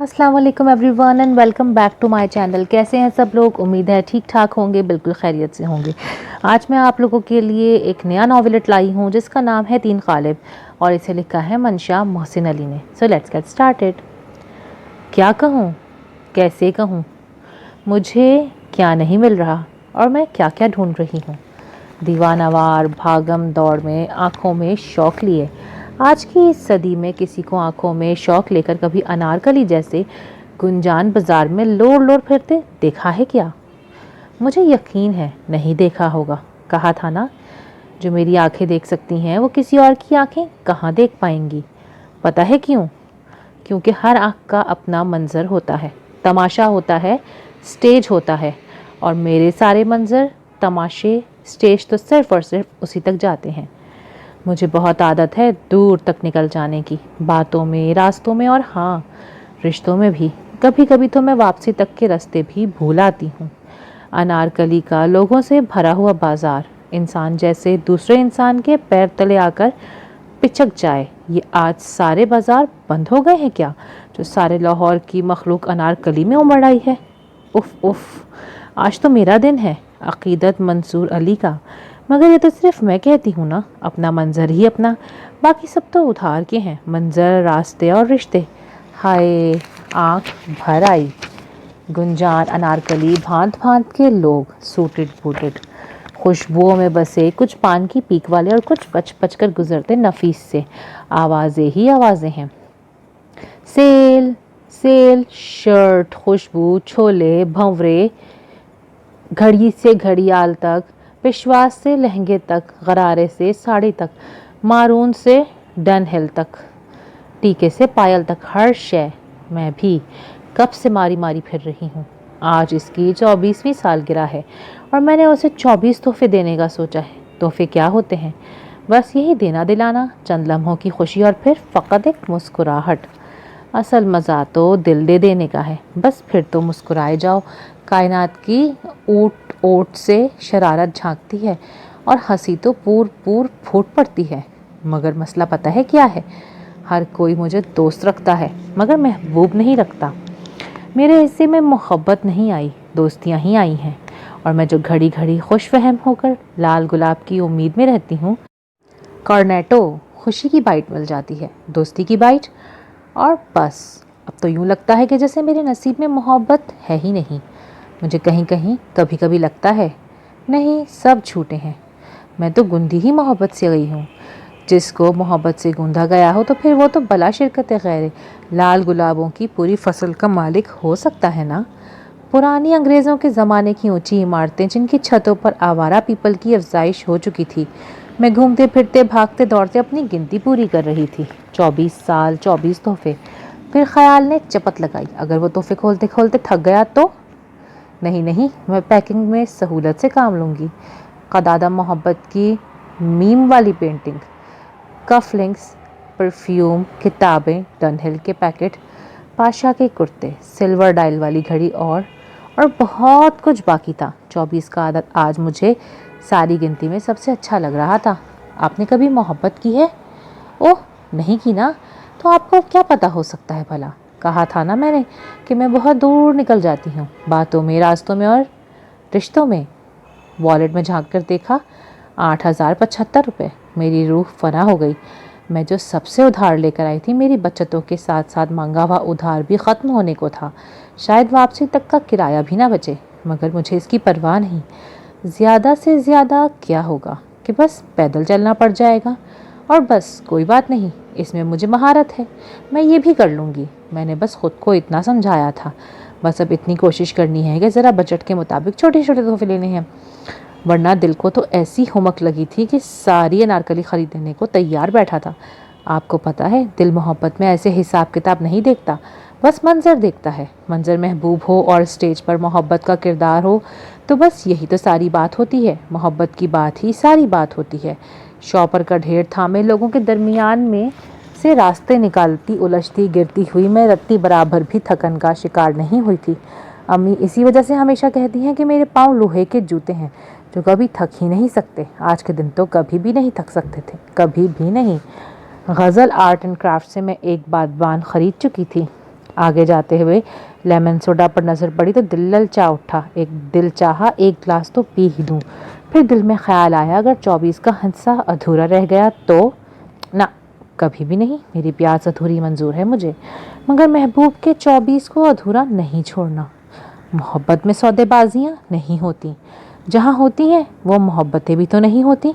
अस्सलाम वालेकुम everyone and welcome back to my channel. कैसे हैं सब लोग? उम्मीद है ठीक ठाक होंगे, बिल्कुल खैरियत से होंगे। आज मैं आप लोगों के लिए एक नया नॉवेलेट लाई हूँ जिसका नाम है तीन ख़ालिब और इसे लिखा है मंशा मोहसिन अली ने। So let's get started. क्या कहूँ, कैसे कहूँ, मुझे क्या नहीं मिल रहा और मैं क्या क्या ढूंढ रही हूँ। दीवानावार भागम दौड़ में आँखों में शौक़ लिए, आज की इस सदी में किसी को आंखों में शौक लेकर कभी अनारकली जैसे गुंजान बाजार में लोड़ लोड़ फिरते देखा है क्या? मुझे यकीन है नहीं देखा होगा। कहा था ना, जो मेरी आंखें देख सकती हैं वो किसी और की आंखें कहाँ देख पाएंगी। पता है क्यों? क्योंकि हर आंख का अपना मंजर होता है, तमाशा होता है, स्टेज होता है। और मेरे सारे मंजर, तमाशे, स्टेज तो सिर्फ और सिर्फ उसी तक जाते हैं। मुझे बहुत आदत है दूर तक निकल जाने की, बातों में, रास्तों में और हाँ, रिश्तों में भी। कभी कभी तो मैं वापसी तक के रास्ते भी भूल आती हूँ। अनारकली का लोगों से भरा हुआ बाजार, इंसान जैसे दूसरे इंसान के पैर तले आकर पिचक जाए। ये आज सारे बाजार बंद हो गए हैं क्या, जो सारे लाहौर की मखलूक अनारकली में उमड़ आई है? उफ उफ, आज तो मेरा दिन है, अकीदत मंसूर अली का। मगर ये तो सिर्फ मैं कहती हूँ ना, अपना मंजर ही अपना, बाकी सब तो उधार के हैं, मंजर, रास्ते और रिश्ते। हाय, आँख भर आई। गुंजान, अनारकली, भांत भांत के लोग, सूटेड बूटेड, खुशबुओं में बसे, कुछ पान की पीक वाले और कुछ बच बच कर गुजरते नफीस से। आवाज़ें ही आवाज़ें हैं। सेल सेल, शर्ट, खुशबू, छोले, भंवरे, घड़ी से घड़ियाल तक, विश्वास से लहंगे तक, गरारे से साड़ी तक, मारून से डनहिल तक, टीके से पायल तक, हर शय मैं भी कब से मारी मारी फिर रही हूँ। आज इसकी 24वीं सालगिरह है और मैंने उसे 24 तोहफे देने का सोचा है। तोहफे क्या होते हैं? बस यही देना दिलाना, चंद लम्हों की खुशी और फिर फ़कत एक मुस्कुराहट। असल मज़ा तो दिल दे देने का है, बस फिर तो मुस्कुराए जाओ। कायनात की ऊट ओट से शरारत झांकती है और हंसी तो पूर पूर फूट पड़ती है। मगर मसला पता है क्या है? हर कोई मुझे दोस्त रखता है मगर महबूब नहीं रखता। मेरे हिस्से में मोहब्बत नहीं आई, दोस्तियां ही आई हैं। और मैं जो घड़ी घड़ी खुश फहम होकर लाल गुलाब की उम्मीद में रहती हूँ, कॉर्नेटो खुशी की बाइट मिल जाती है, दोस्ती की बाइट। और बस अब तो यूँ लगता है कि जैसे मेरे नसीब में मोहब्बत है ही नहीं। मुझे कहीं कहीं कभी कभी लगता है नहीं, सब झूठे हैं, मैं तो गुंदी ही मोहब्बत से गई हूँ। जिसको मोहब्बत से गूंधा गया हो तो फिर वो तो बला शिरकत गैर लाल गुलाबों की पूरी फसल का मालिक हो सकता है ना। पुरानी अंग्रेज़ों के ज़माने की ऊंची इमारतें जिनकी छतों पर आवारा पीपल की अफजाइश हो चुकी थी, मैं घूमते फिरते भागते दौड़ते अपनी गिनती पूरी कर रही थी। 24 साल, 24 तोहफे। फिर ख्याल ने चपत लगाई, अगर वो तोहफे खोलते खोलते थक गया तो? नहीं नहीं, मैं पैकिंग में सहूलत से काम लूँगी। कदादा मोहब्बत की मीम वाली पेंटिंग, कफ लिंक्स, परफ्यूम, किताबें, डनहिल के पैकेट, पाशा के कुर्ते, सिल्वर डायल वाली घड़ी और बहुत कुछ बाकी था। 24 का आदत आज मुझे सारी गिनती में सबसे अच्छा लग रहा था। आपने कभी मोहब्बत की है? ओह नहीं की ना, तो आपको क्या पता हो सकता है भला। कहा था ना मैंने कि मैं बहुत दूर निकल जाती हूँ, बातों में, रास्तों में और रिश्तों में। वॉलेट में झांक कर देखा, 8,075 रुपये। मेरी रूह फना हो गई। मैं जो सबसे उधार लेकर आई थी, मेरी बचतों के साथ साथ मांगा हुआ उधार भी ख़त्म होने को था। शायद वापसी तक का किराया भी ना बचे, मगर मुझे इसकी परवाह नहीं। ज़्यादा से ज़्यादा क्या होगा कि बस पैदल चलना पड़ जाएगा और बस, कोई बात नहीं, इसमें मुझे महारत है, मैं ये भी कर लूँगी। मैंने बस ख़ुद को इतना समझाया था। बस अब इतनी कोशिश करनी है कि ज़रा बजट के मुताबिक छोटे छोटे तोहफे लेने हैं, वरना दिल को तो ऐसी हुमक लगी थी कि सारी अनारकली ख़रीदने को तैयार बैठा था। आपको पता है, दिल मोहब्बत में ऐसे हिसाब किताब नहीं देखता, बस मंजर देखता है। मंजर महबूब हो और स्टेज पर मोहब्बत का किरदार हो तो बस यही तो सारी बात होती है। मोहब्बत की बात ही सारी बात होती है। शॉपर का ढेर थामे लोगों के दरमियान में से रास्ते निकालती, उलझती, गिरती हुई मैं रत्ती बराबर भी थकन का शिकार नहीं हुई थी। अम्मी इसी वजह से हमेशा कहती हैं कि मेरे पाँव लोहे के जूते हैं जो कभी थक ही नहीं सकते। आज के दिन तो कभी भी नहीं थक सकते थे, कभी भी नहीं। गज़ल आर्ट एंड क्राफ्ट से मैं एक बागबान ख़रीद चुकी थी। आगे जाते हुए लेमन सोडा पर नज़र पड़ी तो दिल ललचा उठा। दिल चाहा एक ग्लास तो पी ही दूँ। फिर दिल में ख्याल आया अगर 24 का हिस्सा अधूरा रह गया तो ना, कभी भी नहीं। मेरी प्यास अधूरी मंजूर है मुझे, मगर महबूब के 24 को अधूरा नहीं छोड़ना। मोहब्बत में सौदेबाजियाँ नहीं होती, जहाँ होती हैं वो मोहब्बतें भी तो नहीं होती।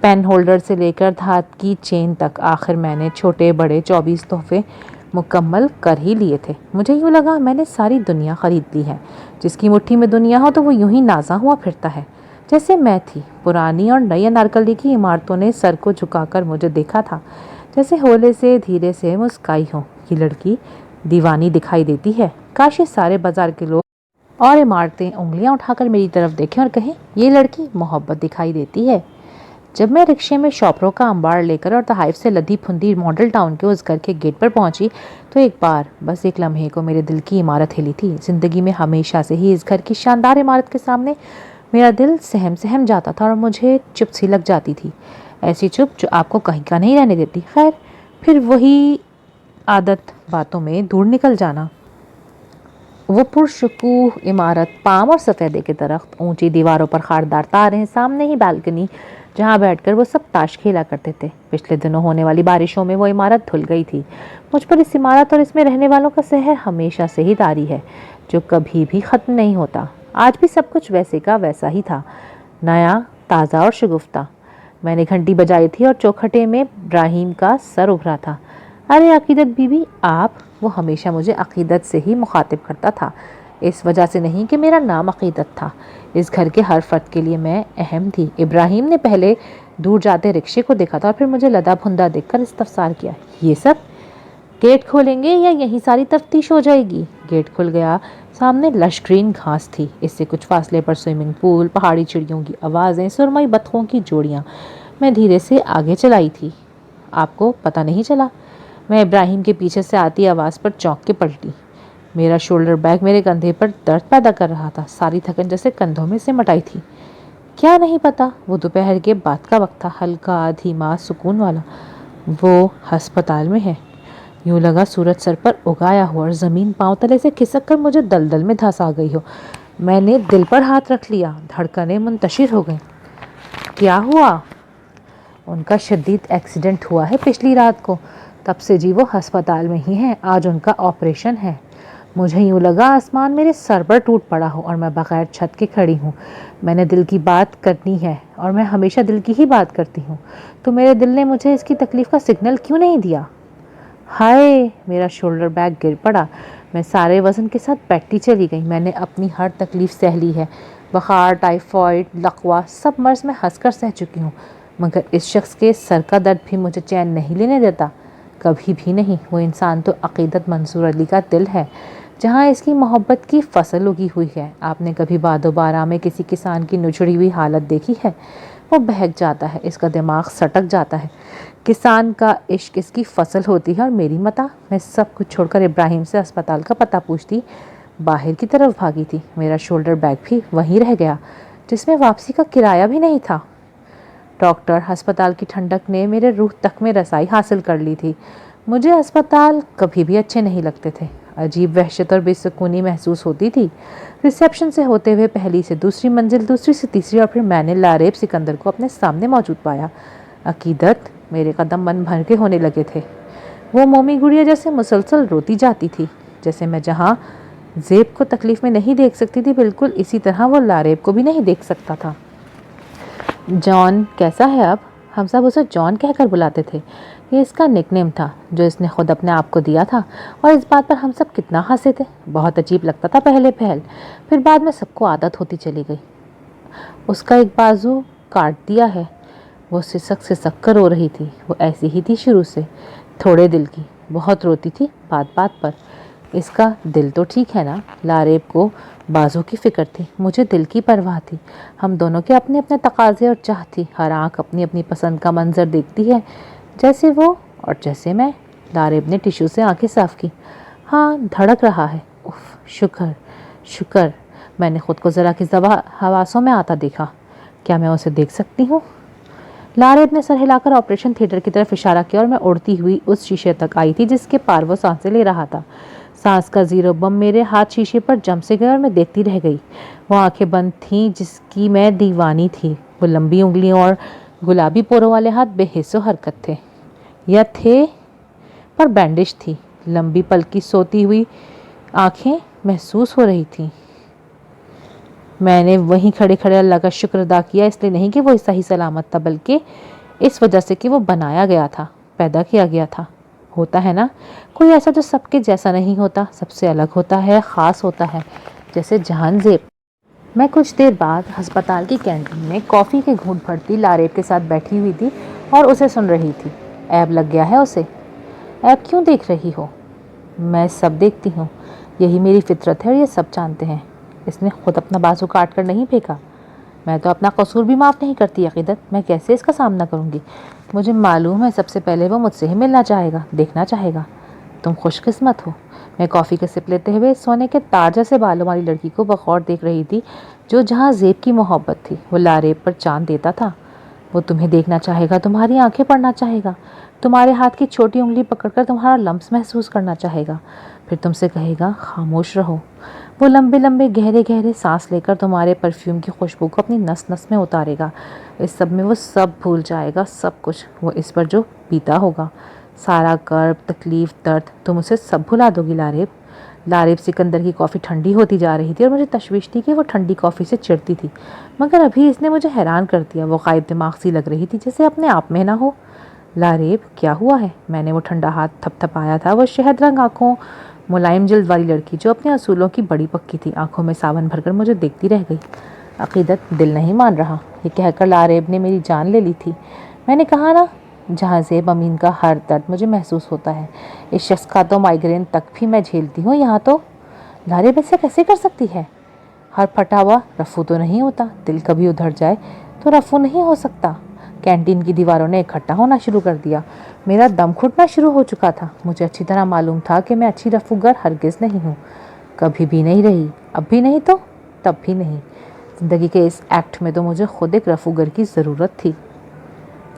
पेन होल्डर से लेकर धात की चेन तक आखिर मैंने छोटे बड़े 24 तोहफे मुकम्मल कर ही लिए थे। मुझे यूँ लगा मैंने सारी दुनिया ख़रीद ली है। जिसकी मुट्ठी में दुनिया हो तो वो यूं ही नाजा हुआ फिरता है जैसे मैं थी। पुरानी और नई अनारकली की इमारतों ने सर को झुकाकर मुझे देखा था, जैसे होले से धीरे से मुस्काई हो। ये लड़की दीवानी दिखाई देती है। काश ये सारे बाजार के लोग और इमारतें उंगलियां उठाकर मेरी तरफ देखें और कहें ये लड़की मोहब्बत दिखाई देती है। जब मैं रिक्शे में शॉपरों का अंबार लेकर और तहाइफ से लदी फुंदी मॉडल टाउन के उस घर के गेट पर पहुंची तो एक बार, बस एक लम्हे को मेरे दिल की इमारत हिली थी। जिंदगी में हमेशा से ही इस घर की शानदार इमारत के सामने मेरा दिल सहम सहम जाता था और मुझे चुप सी लग जाती थी। ऐसी चुप जो आपको कहीं का नहीं रहने देती। खैर, फिर वही आदत, बातों में दूर निकल जाना। वो पुरशकूह इमारत, पाम और सफ़ेदे के दरख्त, ऊंची दीवारों पर खारदार तारें, सामने ही बालकनी जहाँ बैठकर वो सब ताश खेला करते थे। पिछले दिनों होने वाली बारिशों में वो इमारत धुल गई थी। मुझ पर इस इमारत और इसमें रहने वालों का सहर हमेशा से ही तारी है, जो कभी भी ख़त्म नहीं होता। आज भी सब कुछ वैसे का वैसा ही था, नया, ताज़ा और शगुफ्ता। मैंने घंटी बजाई थी और चौखटे में इब्राहिम का सर उभरा था। अरे अकीदत बीबी, आप। वो हमेशा मुझे अकीदत से ही मुखातिब करता था, इस वजह से नहीं कि मेरा नाम अकीदत था। इस घर के हर फर्द के लिए मैं अहम थी। इब्राहिम ने पहले दूर जाते रिक्शे को देखा था और फिर मुझे लदा भुंदा देखकर इस्तफसार किया, ये सब? गेट खोलेंगे या यहीं सारी तफ्तीश हो जाएगी? गेट खुल गया। सामने लश ग्रीन घास थी। इससे कुछ फासले पर स्विमिंग पूल, पहाड़ी चिड़ियों की आवाज़ें, सुरमई बतखों की जोड़ियाँ। मैं धीरे से आगे चलाई थी। आपको पता नहीं चला। मैं इब्राहिम के पीछे से आती आवाज़ पर चौंक के पलटी। मेरा शोल्डर बैग मेरे कंधे पर दर्द पैदा कर रहा था। सारी थकन जैसे कंधों में सिमट आई थी। क्या नहीं पता? वो दोपहर के बाद का वक्त था, हल्का, धीमा, सुकून वाला। वो अस्पताल में है। यूँ लगा सूरज सर पर उगाया हुआ और ज़मीन पांव तले से खिसक कर मुझे दलदल में धंसा गई हो। मैंने दिल पर हाथ रख लिया। धड़कनें मुंतशिर हो गईं। क्या हुआ? उनका शदीद एक्सीडेंट हुआ है पिछली रात को। तब से जी वो अस्पताल में ही हैं। आज उनका ऑपरेशन है। मुझे यूँ लगा आसमान मेरे सर पर टूट पड़ा हो और मैं बगैर छत के खड़ी हूँ। मैंने दिल की बात करनी है और मैं हमेशा दिल की ही बात करती हूँ, तो मेरे दिल ने मुझे इसकी तकलीफ़ का सिग्नल क्यों नहीं दिया? हाय, मेरा शोल्डर बैग गिर पड़ा। मैं सारे वज़न के साथ बैठती चली गई। मैंने अपनी हर तकलीफ़ सह ली है। बुखार, टाइफाइड, लकवा, सब मर्ज़ मैं हंसकर सह चुकी हूँ, मगर इस शख्स के सर का दर्द भी मुझे चैन नहीं लेने देता, कभी भी नहीं। वो इंसान तो अकीदत मंसूर अली का दिल है, जहाँ इसकी मोहब्बत की फसल उगी हुई है। आपने कभी बादोबारा में किसी किसान की नुचड़ी हुई हालत देखी है? वो बहक जाता है, इसका दिमाग सटक जाता है। किसान का इश्क इसकी फसल होती है और मेरी मता। मैं सब कुछ छोड़कर इब्राहिम से अस्पताल का पता पूछती बाहर की तरफ भागी थी। मेरा शोल्डर बैग भी वहीं रह गया, जिसमें वापसी का किराया भी नहीं था। डॉक्टर, अस्पताल की ठंडक ने मेरे रूह तक में रसाई हासिल कर ली थी। मुझे अस्पताल कभी भी अच्छे नहीं लगते थे। अजीब वहशत और बेसुकूनी महसूस होती थी। रिसेप्शन से होते हुए पहली से दूसरी मंजिल, दूसरी से तीसरी, और फिर मैंने लारेब सिकंदर को अपने सामने मौजूद पाया। अकीदत, मेरे कदम मन भर के होने लगे थे। वो मोमी गुड़िया जैसे मुसलसल रोती जाती थी। जैसे मैं जहाँ ज़ेब को तकलीफ़ में नहीं देख सकती थी, बिल्कुल इसी तरह वो लारेब को भी नहीं देख सकता था। जॉन कैसा है अब? हम सब उसे जॉन कहकर बुलाते थे। ये इसका निकनेम था जो इसने खुद अपने आप को दिया था, और इस बात पर हम सब कितना हंसे थे। बहुत अजीब लगता था पहले पहल, फिर बाद में सबको आदत होती चली गई। उसका एक बाजू काट दिया है। वो सिसक सिसक कर रो रही थी। वो ऐसी ही थी शुरू से, थोड़े दिल की, बहुत रोती थी बात बात पर। इसका दिल तो ठीक है ना? लारेब को बाजू की फिक्र थी, मुझे दिल की परवाह थी। हम दोनों के अपने अपने तकाजे और चाह थी। हर आँख अपनी अपनी पसंद का मंजर देखती है, जैसे वो और जैसे मैं। लारेब ने टिश्यू से आंखें साफ की। हाँ, धड़क रहा है। उफ, शुक्र शुक्र। मैंने खुद को ज़रा की हवासों में आता देखा। क्या मैं उसे देख सकती हूँ? लारेब ने सर हिलाकर ऑपरेशन थिएटर की तरफ इशारा किया और मैं उड़ती हुई उस शीशे तक आई थी जिसके पार वो सांसें ले रहा था। सांस का जीरो बम मेरे हाथ शीशे पर जम से गए और मैं देखती रह गई। वो आंखें बंद थीं जिसकी मैं दीवानी थी। वो लंबी उंगलियों और गुलाबी पोरों वाले हाथ बेहिस्सो हरकत थे या थे पर बैंडेज थी। लंबी पलकी सोती हुई आंखें महसूस हो रही थी। मैंने वहीं खड़े खड़े अल्लाह का शुक्र अदा किया, इसलिए नहीं कि वो सही सलामत था, बल्कि इस वजह से कि वो बनाया गया था, पैदा किया गया था। होता है ना कोई ऐसा जो सबके जैसा नहीं होता, सबसे अलग होता है, ख़ास होता है, जैसे जहान ज़ेब। मैं कुछ देर बाद अस्पताल की कैंटीन में कॉफ़ी के घूंट भरती लारेब के साथ बैठी हुई थी और उसे सुन रही थी। ऐब लग गया है उसे। ऐब क्यों देख रही हो? मैं सब देखती हूँ, यही मेरी फितरत है और ये सब जानते हैं। इसने खुद अपना बाजू काट कर नहीं फेंका। मैं तो अपना कसूर भी माफ़ नहीं करती अक़ीदत। मैं कैसे इसका सामना करूँगी? मुझे मालूम है सबसे पहले वो मुझसे ही मिलना चाहेगा, देखना चाहेगा। तुम खुशकिस्मत हो। मैं कॉफ़ी के सिप लेते हुए सोने के तार जैसे बालों वाली लड़की को बगौर देख रही थी जो जहाँ ज़ेब की मोहब्बत थी वो लारेब पर चांद देता था। वो तुम्हें देखना चाहेगा, तुम्हारी आंखें पढ़ना चाहेगा, तुम्हारे हाथ की छोटी उंगली पकड़कर तुम्हारा लम्स महसूस करना चाहेगा, फिर तुमसे कहेगा खामोश रहो। वो लंबे लंबे गहरे गहरे सांस लेकर तुम्हारे परफ्यूम की खुशबू को अपनी नस नस में उतारेगा। इस सब में वो सब भूल जाएगा, सब कुछ। वो इस पर जो बीता होगा, सारा कर्ब, तकलीफ़, दर्द, तुम उसे सब भुला दोगी लारेब। लारेब सिकंदर की कॉफ़ी ठंडी होती जा रही थी और मुझे तशवीश थी कि वो ठंडी कॉफ़ी से चिढ़ती थी, मगर अभी इसने मुझे हैरान कर दिया। वो गायब दिमाग सी लग रही थी, जैसे अपने आप में ना हो। लारेब क्या हुआ है? मैंने वो ठंडा हाथ थपथपाया था। वो शहद रंग आँखों, मुलायम जल्द वाली लड़की जो अपने असूलों की बड़ी पक्की थी, आंखों में सावन भरकर मुझे देखती रह गई। अक़ीदत, दिल नहीं मान रहा, ये कहकर लारेब ने मेरी जान ले ली थी। मैंने कहा ना, जहाँ ज़ेब अमीन का हर दर्द मुझे महसूस होता है। इस शख्स का तो माइग्रेन तक भी मैं झेलती हूँ, यहाँ तो लारेब ऐसे कैसे कर सकती है? हर फटा हुआ रफ़ू तो नहीं होता, दिल कभी उधर जाए तो रफ़ू नहीं हो सकता। कैंटीन की दीवारों ने इकट्ठा होना शुरू कर दिया। मेरा दम घुटना शुरू हो चुका था। मुझे अच्छी तरह मालूम था कि मैं अच्छी रफ़ूगर हरगिज़ नहीं हूँ, कभी भी नहीं रही, अब भी नहीं तो तब भी नहीं। ज़िंदगी के इस एक्ट में तो मुझे खुद एक रफ़ूगर की ज़रूरत थी।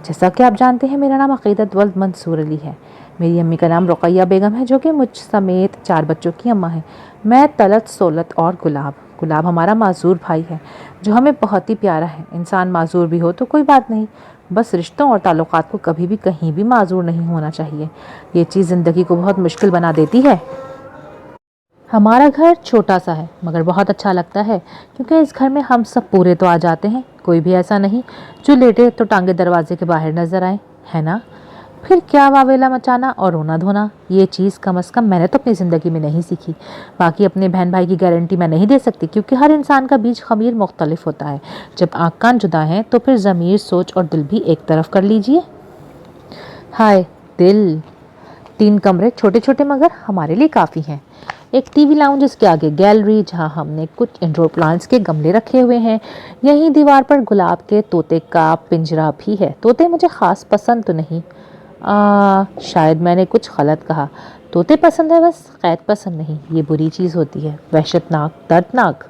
जैसा कि आप जानते हैं, मेरा नाम अक़ीदत वल्द मंसूर अली है। मेरी अम्मी का नाम रुक़ैया बेगम है, जो कि मुझ समेत 4 बच्चों की अम्मा है। मैं तलत, सोलत और गुलाब। गुलाब हमारा माजूर भाई है, जो हमें बहुत ही प्यारा है। इंसान माजूर भी हो तो कोई बात नहीं, बस रिश्तों और ताल्लुकात को कभी भी कहीं भी माजूर नहीं होना चाहिए। ये चीज़ ज़िंदगी को बहुत मुश्किल बना देती है। हमारा घर छोटा सा है, मगर बहुत अच्छा लगता है, क्योंकि इस घर में हम सब पूरे तो आ जाते हैं। कोई भी ऐसा नहीं जो लेटे तो टांगे दरवाजे के बाहर नजर आए, है ना? फिर क्या वावेला मचाना और रोना धोना, ये चीज़ कम अज़ कम मैंने तो अपनी ज़िंदगी में नहीं सीखी। बाकी अपने बहन भाई की गारंटी मैं नहीं दे सकती, क्योंकि हर इंसान का बीज ख़मीर मुख्तलिफ होता है। जब आँख कान जुदा हैं तो फिर ज़मीर, सोच और दिल भी एक तरफ कर लीजिए। हाय दिल। 3 कमरे छोटे छोटे मगर हमारे लिए काफ़ी हैं। एक टीवी लाउंज, इसके आगे गैलरी जहां हमने कुछ इंडोर प्लांट्स के गमले रखे हुए हैं। यहीं दीवार पर गुलाब के तोते का पिंजरा भी है। तोते मुझे ख़ास पसंद तो नहीं, शायद मैंने कुछ गलत कहा। तोते पसंद है, बस कैद पसंद नहीं। ये बुरी चीज़ होती है, वहशतनाक, दर्दनाक।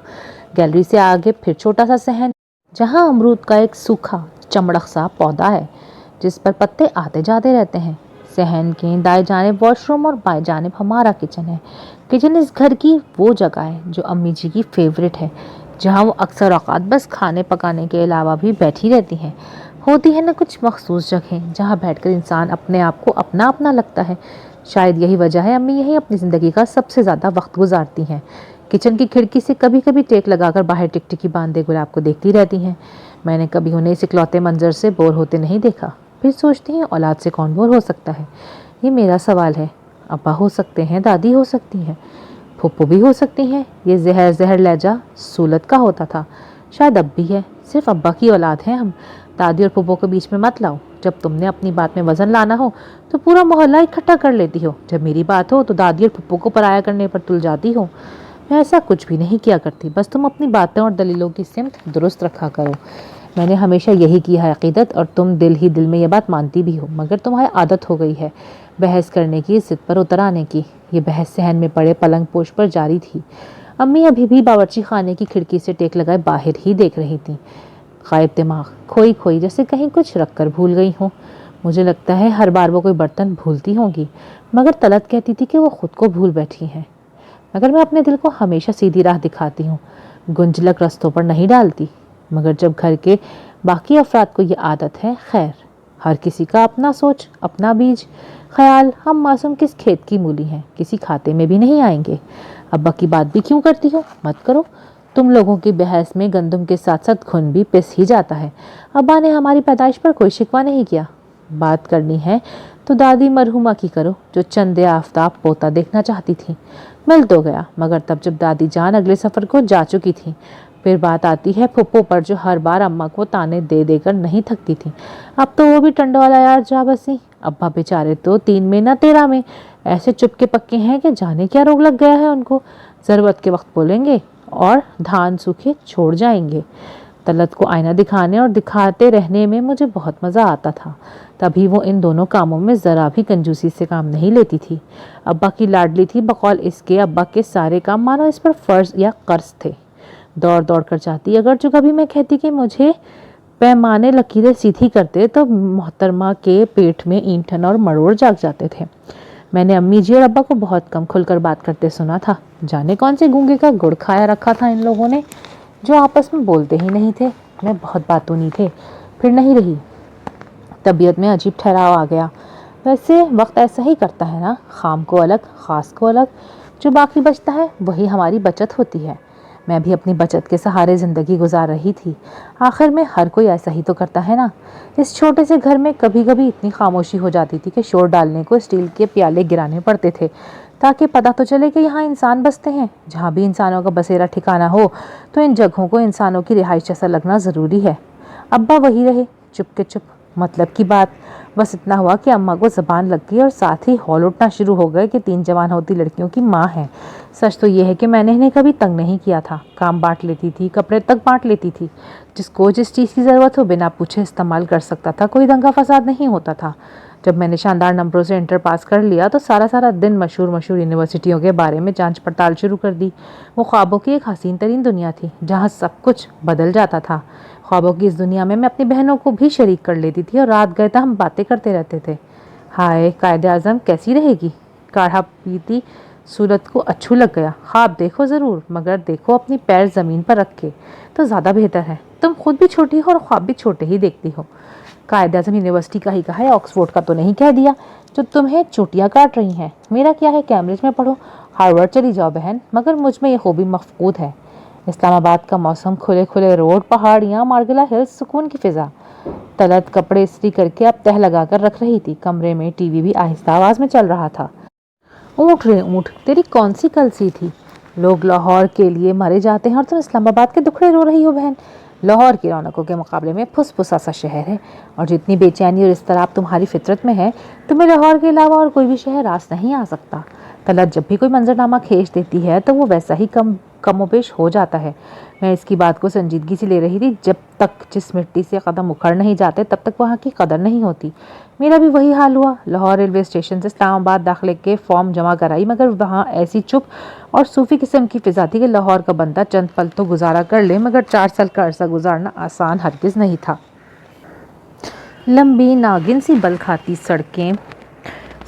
गैलरी से आगे फिर छोटा सा सहन, जहाँ अमरूद का एक सूखा चमड़क सा पौधा है जिस पर पत्ते आते जाते रहते हैं। सहन के दाएं जानिब वॉशरूम और बाएं जानिब हमारा किचन है। किचन इस घर की वो जगह है जो अम्मी जी की फेवरेट है, जहाँ वो अक्सर औकात बस खाने पकाने के अलावा भी बैठी रहती हैं। होती है ना कुछ मखसूस जगह जहाँ बैठकर इंसान अपने आप को अपना अपना लगता है। शायद यही वजह है अम्मी यही अपनी ज़िंदगी का सबसे ज़्यादा वक्त गुजारती हैं। किचन की खिड़की से कभी कभी टेक लगाकर बाहर टिकटिकी बांधे गुलाब को देखती रहती हैं। मैंने कभी उन्हें इस इकलौते मंजर से बोर होते नहीं देखा। फिर सोचती हैं, औलाद से कौन बोर हो सकता है? ये मेरा सवाल है। अब्बा हो सकते हैं, दादी हो सकती हैं, फूफू भी हो सकती हैं। ये जहर जहर लहजा सूलत का होता था, शायद अब भी है। सिर्फ अब्बा की औलाद हैं हम। दादी और फूफू के बीच में मत लाओ। जब तुमने अपनी बात में वजन लाना हो तो पूरा मोहल्ला इकट्ठा कर लेती हो, जब मेरी बात हो तो दादी और फूफू को पराया करने पर तुल जाती हो। मैं ऐसा कुछ भी नहीं किया करती, बस तुम अपनी बातें और दलीलों की सिमत दुरुस्त रखा करो। मैंने हमेशा यही किया है अक़ीदत, और तुम दिल ही दिल में ये बात मानती भी हो, मगर तुम्हारी आदत हो गई है बहस करने की, ज़िद पर उतर आने की। ये बहस सहन में पड़े पलंग पोश पर जारी थी। अम्मी अभी भी बावर्ची खाने की खिड़की से टेक लगाए बाहर ही देख रही थी। गायब दिमाग, खोई खोई, जैसे कहीं कुछ रख कर भूल गई हो। मुझे लगता है हर बार वो कोई बर्तन भूलती होंगी, मगर तलत कहती थी कि वो खुद को भूल बैठी हैं। مگر میں اپنے دل کو ہمیشہ سیدھی راہ دکھاتی ہوں، گنجلک رستوں پر نہیں ڈالتی۔ مگر جب گھر کے باقی افراد کو یہ عادت ہے، خیر، ہر کسی کا اپنا سوچ، اپنا بیج خیال۔ ہم معصوم کس کھیت کی مولی ہیں، کسی کھاتے میں بھی نہیں آئیں گے۔ ابا کی بات بھی کیوں کرتی ہو؟ مت کرو۔ تم لوگوں کی بحث میں گندم کے ساتھ ساتھ گھن بھی پس ہی جاتا ہے۔ ابا نے ہماری پیدائش پر کوئی شکوہ نہیں کیا۔ بات کرنی ہے تو دادی مرحومہ کی کرو، جو چند آفتاب پوتا دیکھنا چاہتی تھی۔ مل تو گیا، مگر تب جب دادی جان اگلے سفر کو جا چکی تھی۔ پھر بات آتی ہے پھپھو پر، جو ہر بار اماں کو تانے دے دے کر نہیں تھکتی تھی۔ اب تو وہ بھی ٹنڈوالا یار جا بسی۔ ابا بیچارے تو 3 میں نہ 13 میں ایسے چپکے پکے ہیں کہ جانے کیا روگ لگ گیا ہے ان کو۔ ضرورت کے وقت بولیں گے اور دھان سوکھے چھوڑ جائیں گے۔ طلعت کو آئینہ دکھانے اور دکھاتے رہنے میں مجھے بہت مزہ آتا تھا۔ تبھی وہ ان دونوں کاموں میں ذرا بھی کنجوسی سے کام نہیں لیتی تھی۔ ابا کی لاڈلی تھی، بقول اس کے ابا کے سارے کام مانو اس پر فرض یا قرض تھے۔ دوڑ دوڑ کر جاتی، اگرچہ کبھی میں کہتی کہ مجھے پیمانے لکیریں سیدھی کرتے تو محترمہ کے پیٹ میں اینٹھن اور مروڑ جاگ جاتے تھے۔ میں نے امی جی اور ابا کو بہت کم کھل کر بات کرتے سنا تھا۔ جانے کون سے گونگے کا گڑ کھایا رکھا تھا ان لوگوں نے، جو آپس میں بولتے ہی نہیں تھے۔ میں بہت باتونی تھے، پھر نہیں رہی۔ طبیعت میں عجیب ٹھہراؤ آ گیا۔ ویسے وقت ایسا ہی کرتا ہے نا، خام کو الگ، خاص کو الگ۔ جو باقی بچتا ہے وہی ہماری بچت ہوتی ہے۔ میں بھی اپنی بچت کے سہارے زندگی گزار رہی تھی۔ آخر میں ہر کوئی ایسا ہی تو کرتا ہے نا۔ اس چھوٹے سے گھر میں کبھی کبھی اتنی خاموشی ہو جاتی تھی کہ شور ڈالنے کو اسٹیل کے پیالے گرانے پڑتے تھے، تاکہ پتہ تو چلے کہ یہاں انسان بستے ہیں۔ جہاں بھی انسانوں کا بسیرا ٹھکانہ ہو تو ان جگہوں کو انسانوں کی رہائش جیسا لگنا ضروری ہے۔ ابا وہی رہے، چپ کے چپ۔ مطلب کی بات بس اتنا ہوا کہ اماں کو زبان لگ گئی اور ساتھ ہی ہول اٹھنا شروع ہو گئے کہ 3 جوان ہوتی لڑکیوں کی ماں ہے۔ سچ تو یہ ہے کہ میں نے انہیں کبھی تنگ نہیں کیا تھا۔ کام بانٹ لیتی تھی، کپڑے تک بانٹ لیتی تھی۔ جس کو جس چیز کی ضرورت ہو بنا پوچھے استعمال کر سکتا تھا، کوئی دنگا فساد نہیں ہوتا تھا۔ جب میں نے شاندار نمبروں سے انٹر پاس کر لیا تو سارا دن مشہور یونیورسٹیوں کے بارے میں جانچ پڑتال شروع کر دی۔ وہ خوابوں کی ایک حسین ترین دنیا تھی، جہاں سب کچھ بدل جاتا تھا۔ خوابوں کی اس دنیا میں اپنی بہنوں کو بھی شریک کر لیتی تھی اور رات گئے تا ہم باتیں کرتے رہتے تھے۔ ہائے قائد اعظم کیسی رہے گی؟ کاڑھا پیتی صورت کو اچھو لگ گیا۔ خواب دیکھو ضرور، مگر دیکھو اپنی پیر زمین پر رکھ کے تو زیادہ بہتر ہے۔ تم خود بھی چھوٹی ہو اور خواب بھی چھوٹے ہی دیکھتی ہو۔ قائد اعظم یونیورسٹی کا ہی کہا ہے، آکسفورڈ کا تو نہیں کہہ دیا، جو تمہیں چوٹیاں کاٹ رہی ہیں۔ میرا کیا ہے، کیمبرج میں پڑھو، ہارورڈ چلی جاؤ بہن، مگر مجھ میں یہ خوبی مفقود ہے۔ اسلام آباد کا موسم، کھلے روڈ، پہاڑیاں، مارگلا ہلز، سکون کی فضا۔ طلعت کپڑے استری کر کے اب تہ لگا کر رکھ رہی تھی۔ کمرے میں ٹی وی بھی آہستہ آواز میں چل رہا تھا۔ اونٹ رے اونٹ، تیری کون سی کلسی تھی؟ لوگ لاہور کے لیے مرے جاتے ہیں اور تم اسلام آباد کے دکھڑے رو رہی ہو بہن۔ لاہور کی رونقوں کے مقابلے میں پھس پھسا سا شہر ہے، اور جتنی بے چینی اور اضطراب تمہاری فطرت میں ہے، تمہیں لاہور کے علاوہ اور کوئی بھی شہر راس نہیں آ سکتا۔ طلعت جب بھی کوئی منظرنامہ کھینچ دیتی ہے تو وہ ویسا ہی کم و بیش ہو جاتا ہے۔ میں اس کی بات کو سنجیدگی سے لے رہی تھی۔ جب تک جس مٹی سے قدم اکھڑ نہیں جاتے تب تک وہاں کی قدر نہیں ہوتی۔ میرا بھی وہی حال ہوا۔ لاہور ریلوے اسٹیشن سے اسلام آباد داخلے کے فارم جمع کرائی، مگر وہاں ایسی چپ اور صوفی قسم کی فضا تھی کہ لاہور کا بندہ چند پل تو گزارا کر لے، مگر 4 سال کا عرصہ گزارنا آسان ہرگز نہیں تھا۔ لمبی ناگن سی بل کھاتی سڑکیں،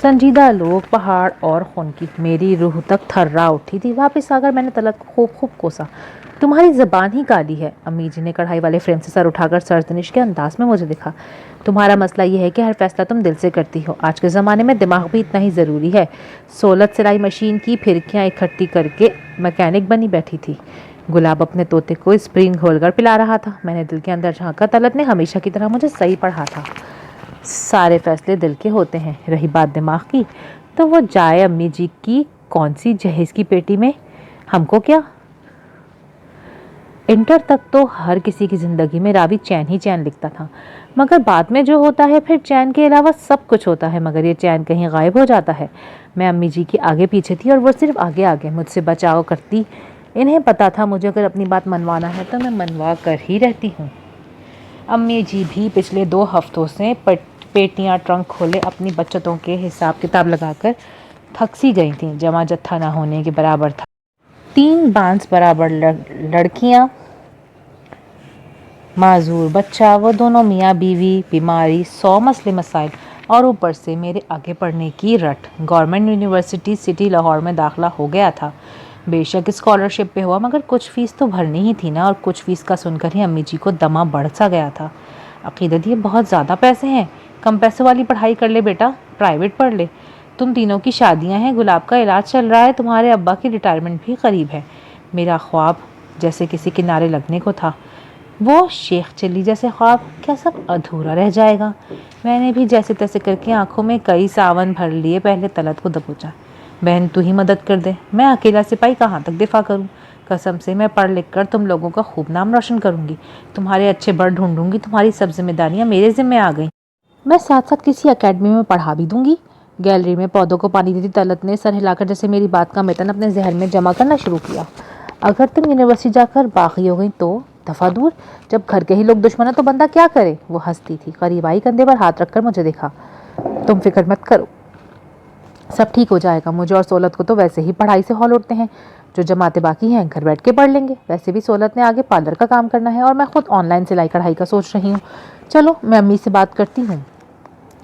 سنجیدہ لوگ، پہاڑ اور خنکی، میری روح تک تھرا اٹھی تھی۔ واپس آ کر میں نے طلعت کو خوب کوسا۔ تمہاری زبان ہی کالی ہے۔ امی جی نے کڑھائی والے فریم سے سر اٹھا کر سرزنش کے انداز میں مجھے دکھا۔ تمہارا مسئلہ یہ ہے کہ ہر فیصلہ تم دل سے کرتی ہو۔ آج کے زمانے میں دماغ بھی اتنا ہی ضروری ہے۔ سولت سلائی مشین کی پھرکیاں اکٹھی کر کے میکینک بنی بیٹھی تھی۔ گلاب اپنے طوطے کو اسپرنگ گھول کر پلا رہا تھا۔ میں نے دل کے اندر جھانکا۔ طلعت نے ہمیشہ کی طرح مجھے صحیح پڑھا تھا۔ سارے فیصلے دل کے ہوتے ہیں۔ رہی بات دماغ کی تو وہ جائے امی جی کی کون سی جہیز کی پیٹی میں، ہم کو کیا؟ انٹر تک تو ہر کسی کی زندگی میں راوی چین ہی چین لکھتا تھا، مگر بعد میں جو ہوتا ہے پھر چین کے علاوہ سب کچھ ہوتا ہے، مگر یہ چین کہیں غائب ہو جاتا ہے۔ میں امی جی کی آگے پیچھے تھی اور وہ صرف آگے آگے مجھ سے بچاؤ کرتی۔ انہیں پتا تھا مجھے اگر اپنی بات منوانا ہے تو میں منوا کر ہی رہتی ہوں۔ امی جی بھی پچھلے 2 ہفتوں سے پیٹیاں ٹرنک کھولے اپنی بچتوں کے حساب کتاب لگا کر تھک سی گئی تھیں۔ جمع جتھا نہ ہونے کے برابر تھا۔ 3 بانس برابر لڑکیاں، معذور بچہ، وہ دونوں میاں بیوی، بیماری، 100 مسئلے مسائل، اور اوپر سے میرے آگے پڑھنے کی رٹ۔ گورنمنٹ یونیورسٹی سٹی لاہور میں داخلہ ہو گیا تھا۔ بے شک اسکالرشپ پہ ہوا، مگر کچھ فیس تو بھرنی ہی تھی نا، اور کچھ فیس کا سن کر ہی امی جی کو دمہ بڑھ سا گیا تھا۔ عقیدت یہ بہت زیادہ پیسے ہیں، کم پیسوں والی پڑھائی کر لے بیٹا، پرائیویٹ پڑھ لے، تم تینوں کی شادیاں ہیں، گلاب کا علاج چل رہا ہے، تمہارے ابا کی ریٹائرمنٹ بھی قریب ہے۔ میرا خواب جیسے کسی کنارے لگنے کو تھا، وہ شیخ چلی جیسے خواب کیا سب ادھورا رہ جائے گا؟ میں نے بھی جیسے تیسے کر کے آنکھوں میں کئی ساون بھر لیے، پہلے طلعت کو دبوچا۔ بہن تو ہی مدد کر دے، میں اکیلا سپاہی کہاں تک دفاع کروں؟ قسم سے میں پڑھ لکھ کر تم لوگوں کا خوب نام روشن کروں گی، تمہارے اچھے بڑ ڈھونڈوں گی، تمہاری سب ذمہ داریاں میرے ذمہ آ گئیں، میں ساتھ ساتھ کسی اکیڈمی میں پڑھا بھی دوں گی۔ گیلری میں پودوں کو پانی دیتی طلعت نے سر ہلا کر جیسے میری بات کا متن اپنے ذہن میں جمع کرنا شروع کیا۔ اگر تم یونیورسٹی جا کر باغی ہو گئی تو دفعہ دور، جب گھر کے ہی لوگ دشمن ہیں تو بندہ کیا کرے؟ وہ ہنستی تھی، قریب آئی، کندھے پر ہاتھ رکھ کر مجھے دیکھا۔ تم فکر مت کرو، سب ٹھیک ہو جائے گا، مجھے اور سہولت کو تو ویسے ہی پڑھائی سے ہال اٹھتے ہیں، جو جماعتیں باقی ہیں گھر بیٹھ کے پڑھ لیں گے، ویسے بھی سہولت نے آگے پارلر کا کام کرنا ہے اور میں خود آن لائن سلائی کڑھائی کا سوچ رہی ہوں، چلو میں امی سے بات کرتی ہوں۔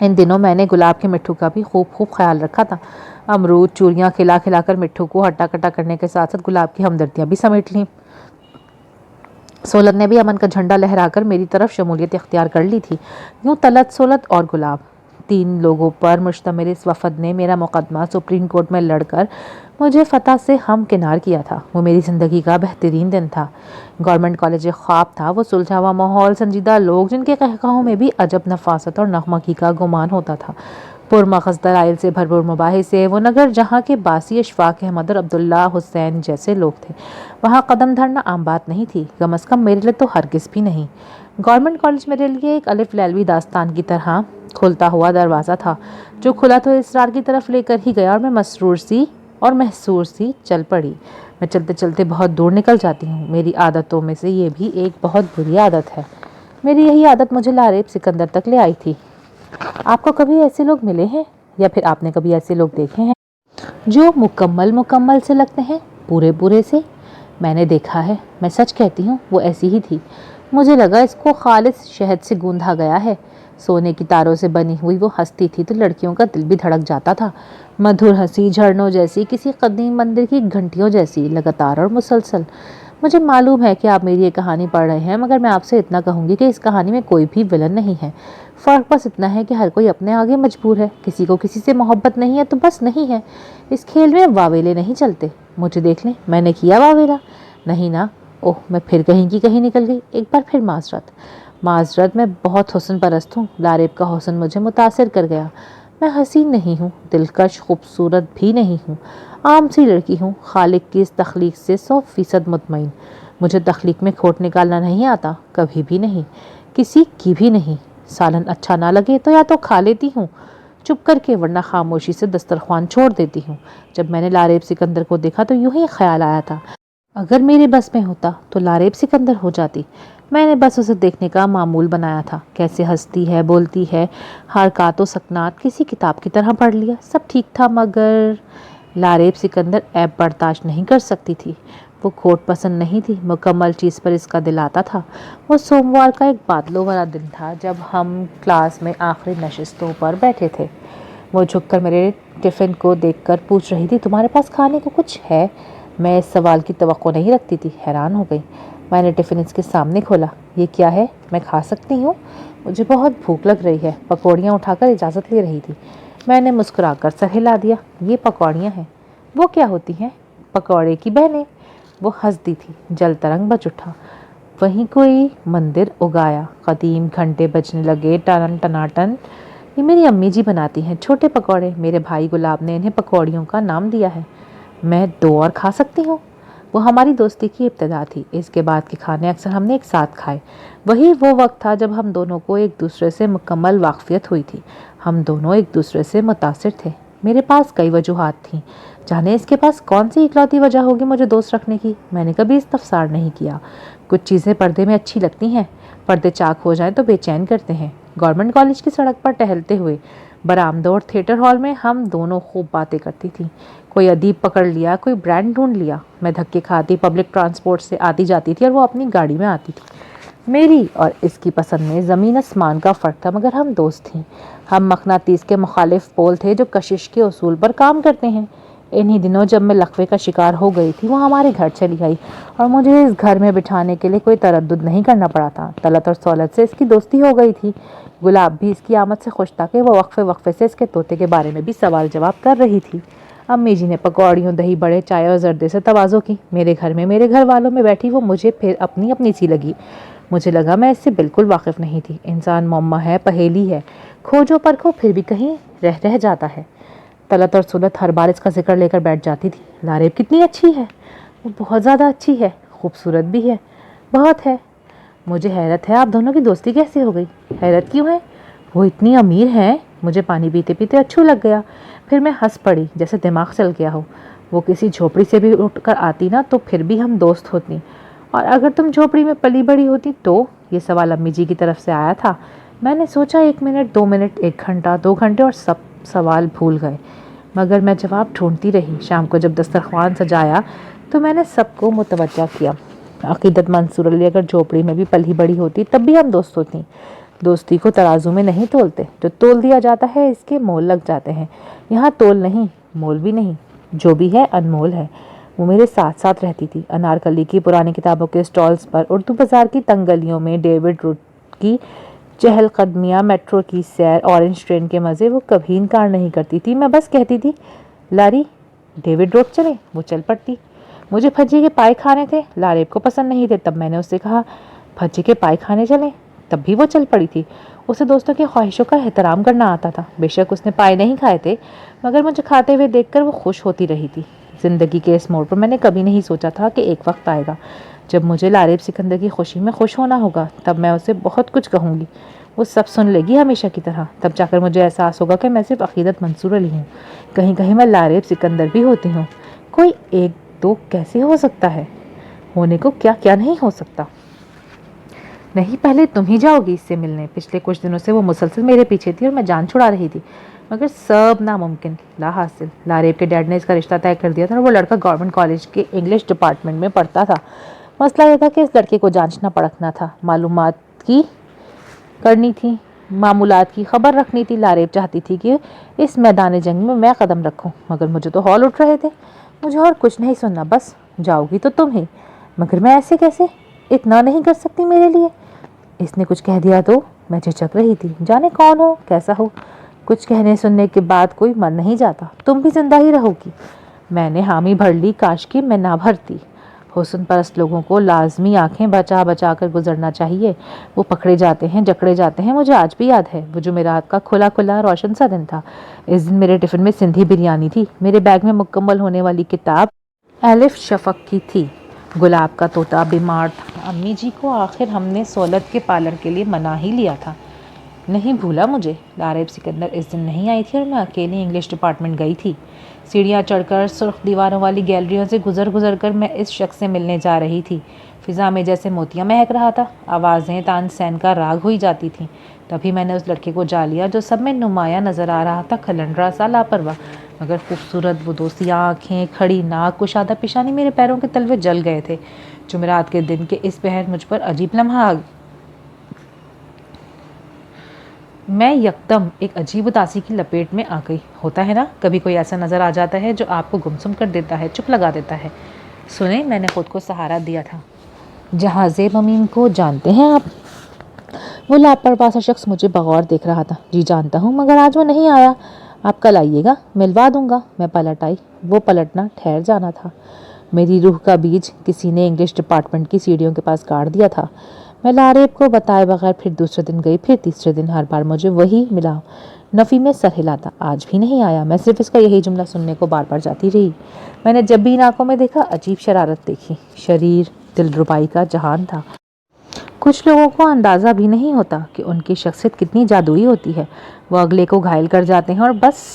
ان دنوں میں نے گلاب کے مٹھو کا بھی خوب خیال رکھا تھا، امرود چوریاں کھلا کھلا کر مٹھو کو ہٹا کٹا کرنے کے ساتھ ساتھ گلاب کی ہمدردیاں بھی سمیٹ لیں۔ سہولت نے بھی امن کا جھنڈا لہرا کر میری طرف شمولیت اختیار کر لی تھی۔ یوں طلعت، سہولت اور گلاب، تین لوگوں پر مشتمل اس وفد نے میرا مقدمہ سپریم کورٹ میں لڑ کر مجھے فتح سے ہمکنار کیا تھا۔ وہ میری زندگی کا بہترین دن تھا۔ گورنمنٹ کالج ایک خواب تھا، وہ سلجھا ہوا ماحول، سنجیدہ لوگ جن کے قہقہوں میں بھی عجب نفاست اور نغمگی کا گمان ہوتا تھا، پرمغز دلائل سے بھرپور مباحثے، وہ نگر جہاں کے باسی اشفاق احمد اور عبداللہ حسین جیسے لوگ تھے، وہاں قدم دھرنا عام بات نہیں تھی، کم از کم میرے لیے تو ہرگز بھی نہیں۔ گورنمنٹ کالج میرے لیے ایک الف لیلوی داستان کی طرح کھلتا ہوا دروازہ تھا، جو کھلا تو اسرار کی طرف لے کر ہی گیا، اور میں مسرور سی اور محصور سی چل پڑی۔ میں چلتے چلتے بہت دور نکل جاتی ہوں، میری عادتوں میں سے یہ بھی ایک بہت بری عادت ہے۔ میری یہی عادت مجھے لاریب سکندر تک لے آئی تھی۔ آپ کو کبھی ایسے لوگ ملے ہیں، یا پھر آپ نے کبھی ایسے لوگ دیکھے ہیں جو مکمل سے لگتے ہیں، پورے سے؟ میں نے دیکھا ہے، میں سچ کہتی ہوں، وہ ایسی ہی تھی۔ مجھے لگا اس کو خالص شہد سے گوندھا گیا ہے۔ سونے کی تاروں سے بنی ہوئی وہ ہنستی تھی تو لڑکیوں کا دل بھی دھڑک جاتا تھا، مدھر ہنسی، جھرنوں جیسی، کسی قدیم مندر کی گھنٹیوں جیسی، لگاتار اور مسلسل۔ مجھے معلوم ہے کہ آپ میری یہ کہانی پڑھ رہے ہیں، مگر میں آپ سے اتنا کہوں گی کہ اس کہانی میں کوئی بھی ولن نہیں ہے، فرق بس اتنا ہے کہ ہر کوئی اپنے آگے مجبور ہے، کسی کو کسی سے محبت نہیں ہے تو بس نہیں ہے۔ اس کھیل میں واویلے نہیں چلتے۔ مجھے دیکھ لیں، میں نے کیا واویلا؟ نہیں نا۔ اوہ، میں پھر کہیں کی کہیں نکل گئی، ایک بار پھر معذرت، میں بہت حسن پرست ہوں، لاریب کا حسن مجھے متاثر کر گیا۔ میں حسین نہیں ہوں، دلکش خوبصورت بھی نہیں ہوں، عام سی لڑکی ہوں، خالق کی اس تخلیق سے 100% مطمئن۔ مجھے تخلیق میں کھوٹ نکالنا نہیں آتا، کبھی بھی نہیں، کسی کی بھی نہیں۔ سالن اچھا نہ لگے تو یا تو کھا لیتی ہوں چپ کر کے، ورنہ خاموشی سے دسترخوان چھوڑ دیتی ہوں۔ جب میں نے لاریب سکندر کو دیکھا تو یوں ہی خیال آیا تھا، اگر میرے بس میں ہوتا تو لاریب سکندر ہو جاتی۔ میں نے بس اسے دیکھنے کا معمول بنایا تھا، کیسے ہنستی ہے، بولتی ہے، حرکات و سکنات کسی کتاب کی طرح پڑھ لیا، سب ٹھیک تھا، مگر لاریب سکندر عیب برداشت نہیں کر سکتی تھی، وہ کھوٹ پسند نہیں تھی، مکمل چیز پر اس کا دل آتا تھا۔ وہ سوموار کا ایک بادلوں بھرا دن تھا، جب ہم کلاس میں آخری نشستوں پر بیٹھے تھے۔ وہ جھک کر میرے ٹفن کو دیکھ کر پوچھ رہی تھی، تمہارے پاس کھانے کو کچھ ہے؟ میں اس سوال کی توقع نہیں رکھتی تھی، حیران ہو گئی۔ میں نے ٹفن اس کے سامنے کھولا۔ یہ کیا ہے؟ میں کھا سکتی ہوں؟ مجھے بہت بھوک لگ رہی ہے۔ پکوڑیاں اٹھا کر اجازت لے رہی تھی۔ میں نے مسکرا کر سر ہلا دیا۔ یہ پکوڑیاں ہیں۔ وہ کیا ہوتی ہیں؟ پکوڑے کی بہنیں۔ وہ ہنستی تھی، جل ترنگ بج اٹھا۔ وہیں کوئی مندر اگایا، قدیم گھنٹے بجنے لگے، ٹنن ٹناٹن۔ یہ میری امی جی بناتی ہیں چھوٹے پکوڑے، میرے بھائی گلاب نے انہیں پکوڑیوں کا نام دیا ہے۔ میں 2 اور کھا سکتی ہوں؟ وہ ہماری دوستی کی ابتدا تھی، اس کے بعد کے کھانے اکثر ہم نے ایک ساتھ کھائے۔ وہی وہ وقت تھا جب ہم دونوں کو ایک دوسرے سے مکمل واقفیت ہوئی تھی، ہم دونوں ایک دوسرے سے متاثر تھے۔ میرے پاس کئی وجوہات تھیں، جانے اس کے پاس کون سی اکلوتی وجہ ہوگی مجھے دوست رکھنے کی۔ میں نے کبھی استفسار نہیں کیا۔ کچھ چیزیں پردے میں اچھی لگتی ہیں، پردے چاک ہو جائیں تو بے چین کرتے ہیں۔ گورنمنٹ کالج کی سڑک پر ٹہلتے ہوئے، برآمدہ اور تھیٹر ہال میں ہم دونوں خوب باتیں کرتی تھیں۔ کوئی ادیب پکڑ لیا، کوئی برانڈ ڈھونڈ لیا۔ میں دھکے کھاتی پبلک ٹرانسپورٹ سے آتی جاتی تھی اور وہ اپنی گاڑی میں آتی تھی۔ میری اور اس کی پسند میں زمین آسمان کا فرق تھا، مگر ہم دوست تھیں۔ ہم مقناطیس کے مخالف پول تھے جو کشش کے اصول پر کام کرتے ہیں۔ इन्हीं दिनों जब मैं लकवे का शिकार हो गई थी वो हमारे घर चली आई और मुझे इस घर में बिठाने के लिए कोई तरद्दुद नहीं करना पड़ा था। तलत और सौलत से इसकी दोस्ती हो गई थी। गुलाब भी इसकी आमद से खुश था कि वो वक्फे वक्फे से इसके तोते के बारे में भी सवाल जवाब कर रही थी। अम्मी जी ने पकौड़ियों, दही बड़े, चाय और जर्दे से तवाज़ो की। मेरे घर में मेरे घर वालों में बैठी वो मुझे फिर अपनी अपनी सी लगी। मुझे लगा मैं इससे बिल्कुल वाकिफ़ नहीं थी। इंसान मम्मा है, पहेली है, खोजो परखो फिर भी कहीं रह जाता है। तलत और सुलत हर बार इसका जिक्र लेकर बैठ जाती थी। लारेब कितनी अच्छी है, वो बहुत ज़्यादा अच्छी है, खूबसूरत भी है, बहुत है। मुझे हैरत है आप दोनों की दोस्ती कैसे हो गई। हैरत क्यों है, वो इतनी अमीर हैं। मुझे पानी पीते पीते अच्छू लग गया। फिर मैं हंस पड़ी जैसे दिमाग चल गया हो। वो किसी झोपड़ी से भी उठ कर आती ना तो फिर भी हम दोस्त होती, और अगर तुम झोपड़ी में पली बड़ी होती तो। ये सवाल अम्मी जी की तरफ से आया था। मैंने सोचा 1 मिनट, 2 मिनट, 1 घंटा, 2 घंटे और सब सवाल भूल गए, मगर मैं जवाब ढूंढती रही। शाम को जब दस्तरखान सजाया तो मैंने सबको मुतवज्जा किया। अकीदत मंसूर अली अगर झोपड़ी में भी पली बड़ी होती तब भी हम दोस्त होती। दोस्ती को तराजू में नहीं तोलते, जो तोल दिया जाता है इसके मोल लग जाते हैं। यहाँ तोल नहीं, मोल भी नहीं, जो भी है अनमोल है। वो मेरे साथ साथ रहती थी। अनारकली की पुरानी किताबों के स्टॉल्स पर, उर्दू बाजार की तंग गलियों में, डेविड रूट की चहलकदमियाँ, मेट्रो की सैर, ऑरेंज ट्रेन के मज़े वो कभी इनकार नहीं करती थी। मैं बस कहती थी, लारी डेविड रोड चले, वो चल पड़ती। मुझे फज्जी के पाए खाने थे, लारेब को पसंद नहीं थे, तब मैंने उससे कहा फज्जी के पाए खाने चलें, तब भी वो चल पड़ी थी। उसे दोस्तों की ख्वाहिशों का एहतराम करना आता था। बेशक उसने पाए नहीं खाए थे, मगर मुझे खाते हुए देखकर वो खुश होती रही थी। ज़िंदगी के इस मोड़ पर मैंने कभी नहीं सोचा था कि एक वक्त आएगा जब मुझे लारेब सिकंदर की खुशी में खुश होना होगा। तब मैं उसे बहुत कुछ कहूँगी, वो सब सुन लेगी हमेशा की तरह। तब जाकर मुझे एहसास होगा कि मैं सिर्फ अकीदत मंसूर अली हूँ, कहीं कहीं मैं लारेब सिकंदर भी होती हूँ। कोई एक दो कैसे हो सकता है, होने को क्या क्या नहीं हो सकता। नहीं, पहले तुम ही जाओगी इससे मिलने। पिछले कुछ दिनों से वो मुसलसल मेरे पीछे थी और मैं जान छुड़ा रही थी, मगर सब नामुमकिन, ला हासिल। लारेब के डैड ने इसका रिश्ता तय कर दिया था और वो लड़का गवर्नमेंट कॉलेज के इंग्लिश डिपार्टमेंट में पढ़ता था। मसला यह था कि इस लड़के को जांचना परखना था, मालूमात की करनी थी, मामूलात की खबर रखनी थी। लारेब चाहती थी कि इस मैदान जंग में मैं कदम रखूं, मगर मुझे तो हौल उठ रहे थे। मुझे और कुछ नहीं सुनना, बस जाओगी तो तुम ही। मगर मैं ऐसे कैसे, इतना नहीं कर सकती मेरे लिए। इसने कुछ कह दिया तो। मैं झिझक रही थी, जाने कौन हो, कैसा हो। कुछ कहने सुनने के बाद कोई मर नहीं जाता, तुम भी जिंदा ही रहोगी। मैंने हामी भर ली, काश कि मैं ना भरती। हुस्न परस्त लोगों को लाजमी आंखें बचा बचा कर गुजरना चाहिए। वो पकड़े जाते हैं, जकड़े जाते हैं। मुझे आज भी याद है वो जुमेरात का खुला खुला रोशन सा दिन था। इस दिन मेरे टिफिन में सिंधी बिरयानी थी। मेरे बैग में मुकम्मल होने वाली किताब एलिफ शफक की थी। गुलाब का तोता बीमार था। अम्मी जी को आखिर हमने सोलत के पार्लर के लिए मना ही लिया था। नहीं भूला मुझे, लारेब सिकंदर इस दिन नहीं आई थी और मैं अकेली इंग्लिश डिपार्टमेंट गई थी। सीढ़ियाँ चढ़कर सुर्ख दीवारों वाली गैलरियों से गुजर कर मैं इस शख्स से मिलने जा रही थी। फिज़ा में जैसे मोतियाँ महक रहा था, आवाज़ें तानसेन का राग हुई जाती थीं। तभी मैंने उस लड़के को जा लिया जो सब में नुमाया नज़र आ रहा था, खलंडरा सा, लापरवाह मगर खूबसूरत। वो दोस्ती आँखें, खड़ी नाक, कुशादा पेशानी, मेरे पैरों के तलवे जल गए थे। जुमेरात के दिन के इस पहर मुझ पर अजीब लम्हा मैं यकदम एक अजीब उदासी की लपेट में आ गई। होता है ना, कभी कोई ऐसा नज़र आ जाता है जो आपको गुमसुम कर देता है, चुप लगा देता है। सुने, मैंने ख़ुद को सहारा दिया था। जहाज़ेब अमीन को जानते हैं आप? वो लापरवाह सा शख्स मुझे बगौर देख रहा था। जी जानता हूँ, मगर आज वो नहीं आया। आप कल आइएगा, मिलवा दूंगा। मैं पलट आई। वो पलटना ठहर जाना था। मेरी रूह का बीज किसी ने इंग्लिश डिपार्टमेंट की सीढ़ियों के पास गाड़ दिया था। मैं लारेब को बताए बगैर फिर दूसरे दिन गई, फिर तीसरे दिन। हर बार मुझे वही मिला। नफ़ी में सर हिलाता, आज भी नहीं आया। मैं सिर्फ इसका यही जुमला सुनने को बार बार जाती रही। मैंने जब भी इन आंखों में देखा अजीब शरारत देखी। शरीर दिलरुबाई का जहान था। कुछ लोगों को अंदाज़ा भी नहीं होता कि उनकी शख्सियत कितनी जादुई होती है। वो अगले को घायल कर जाते हैं और बस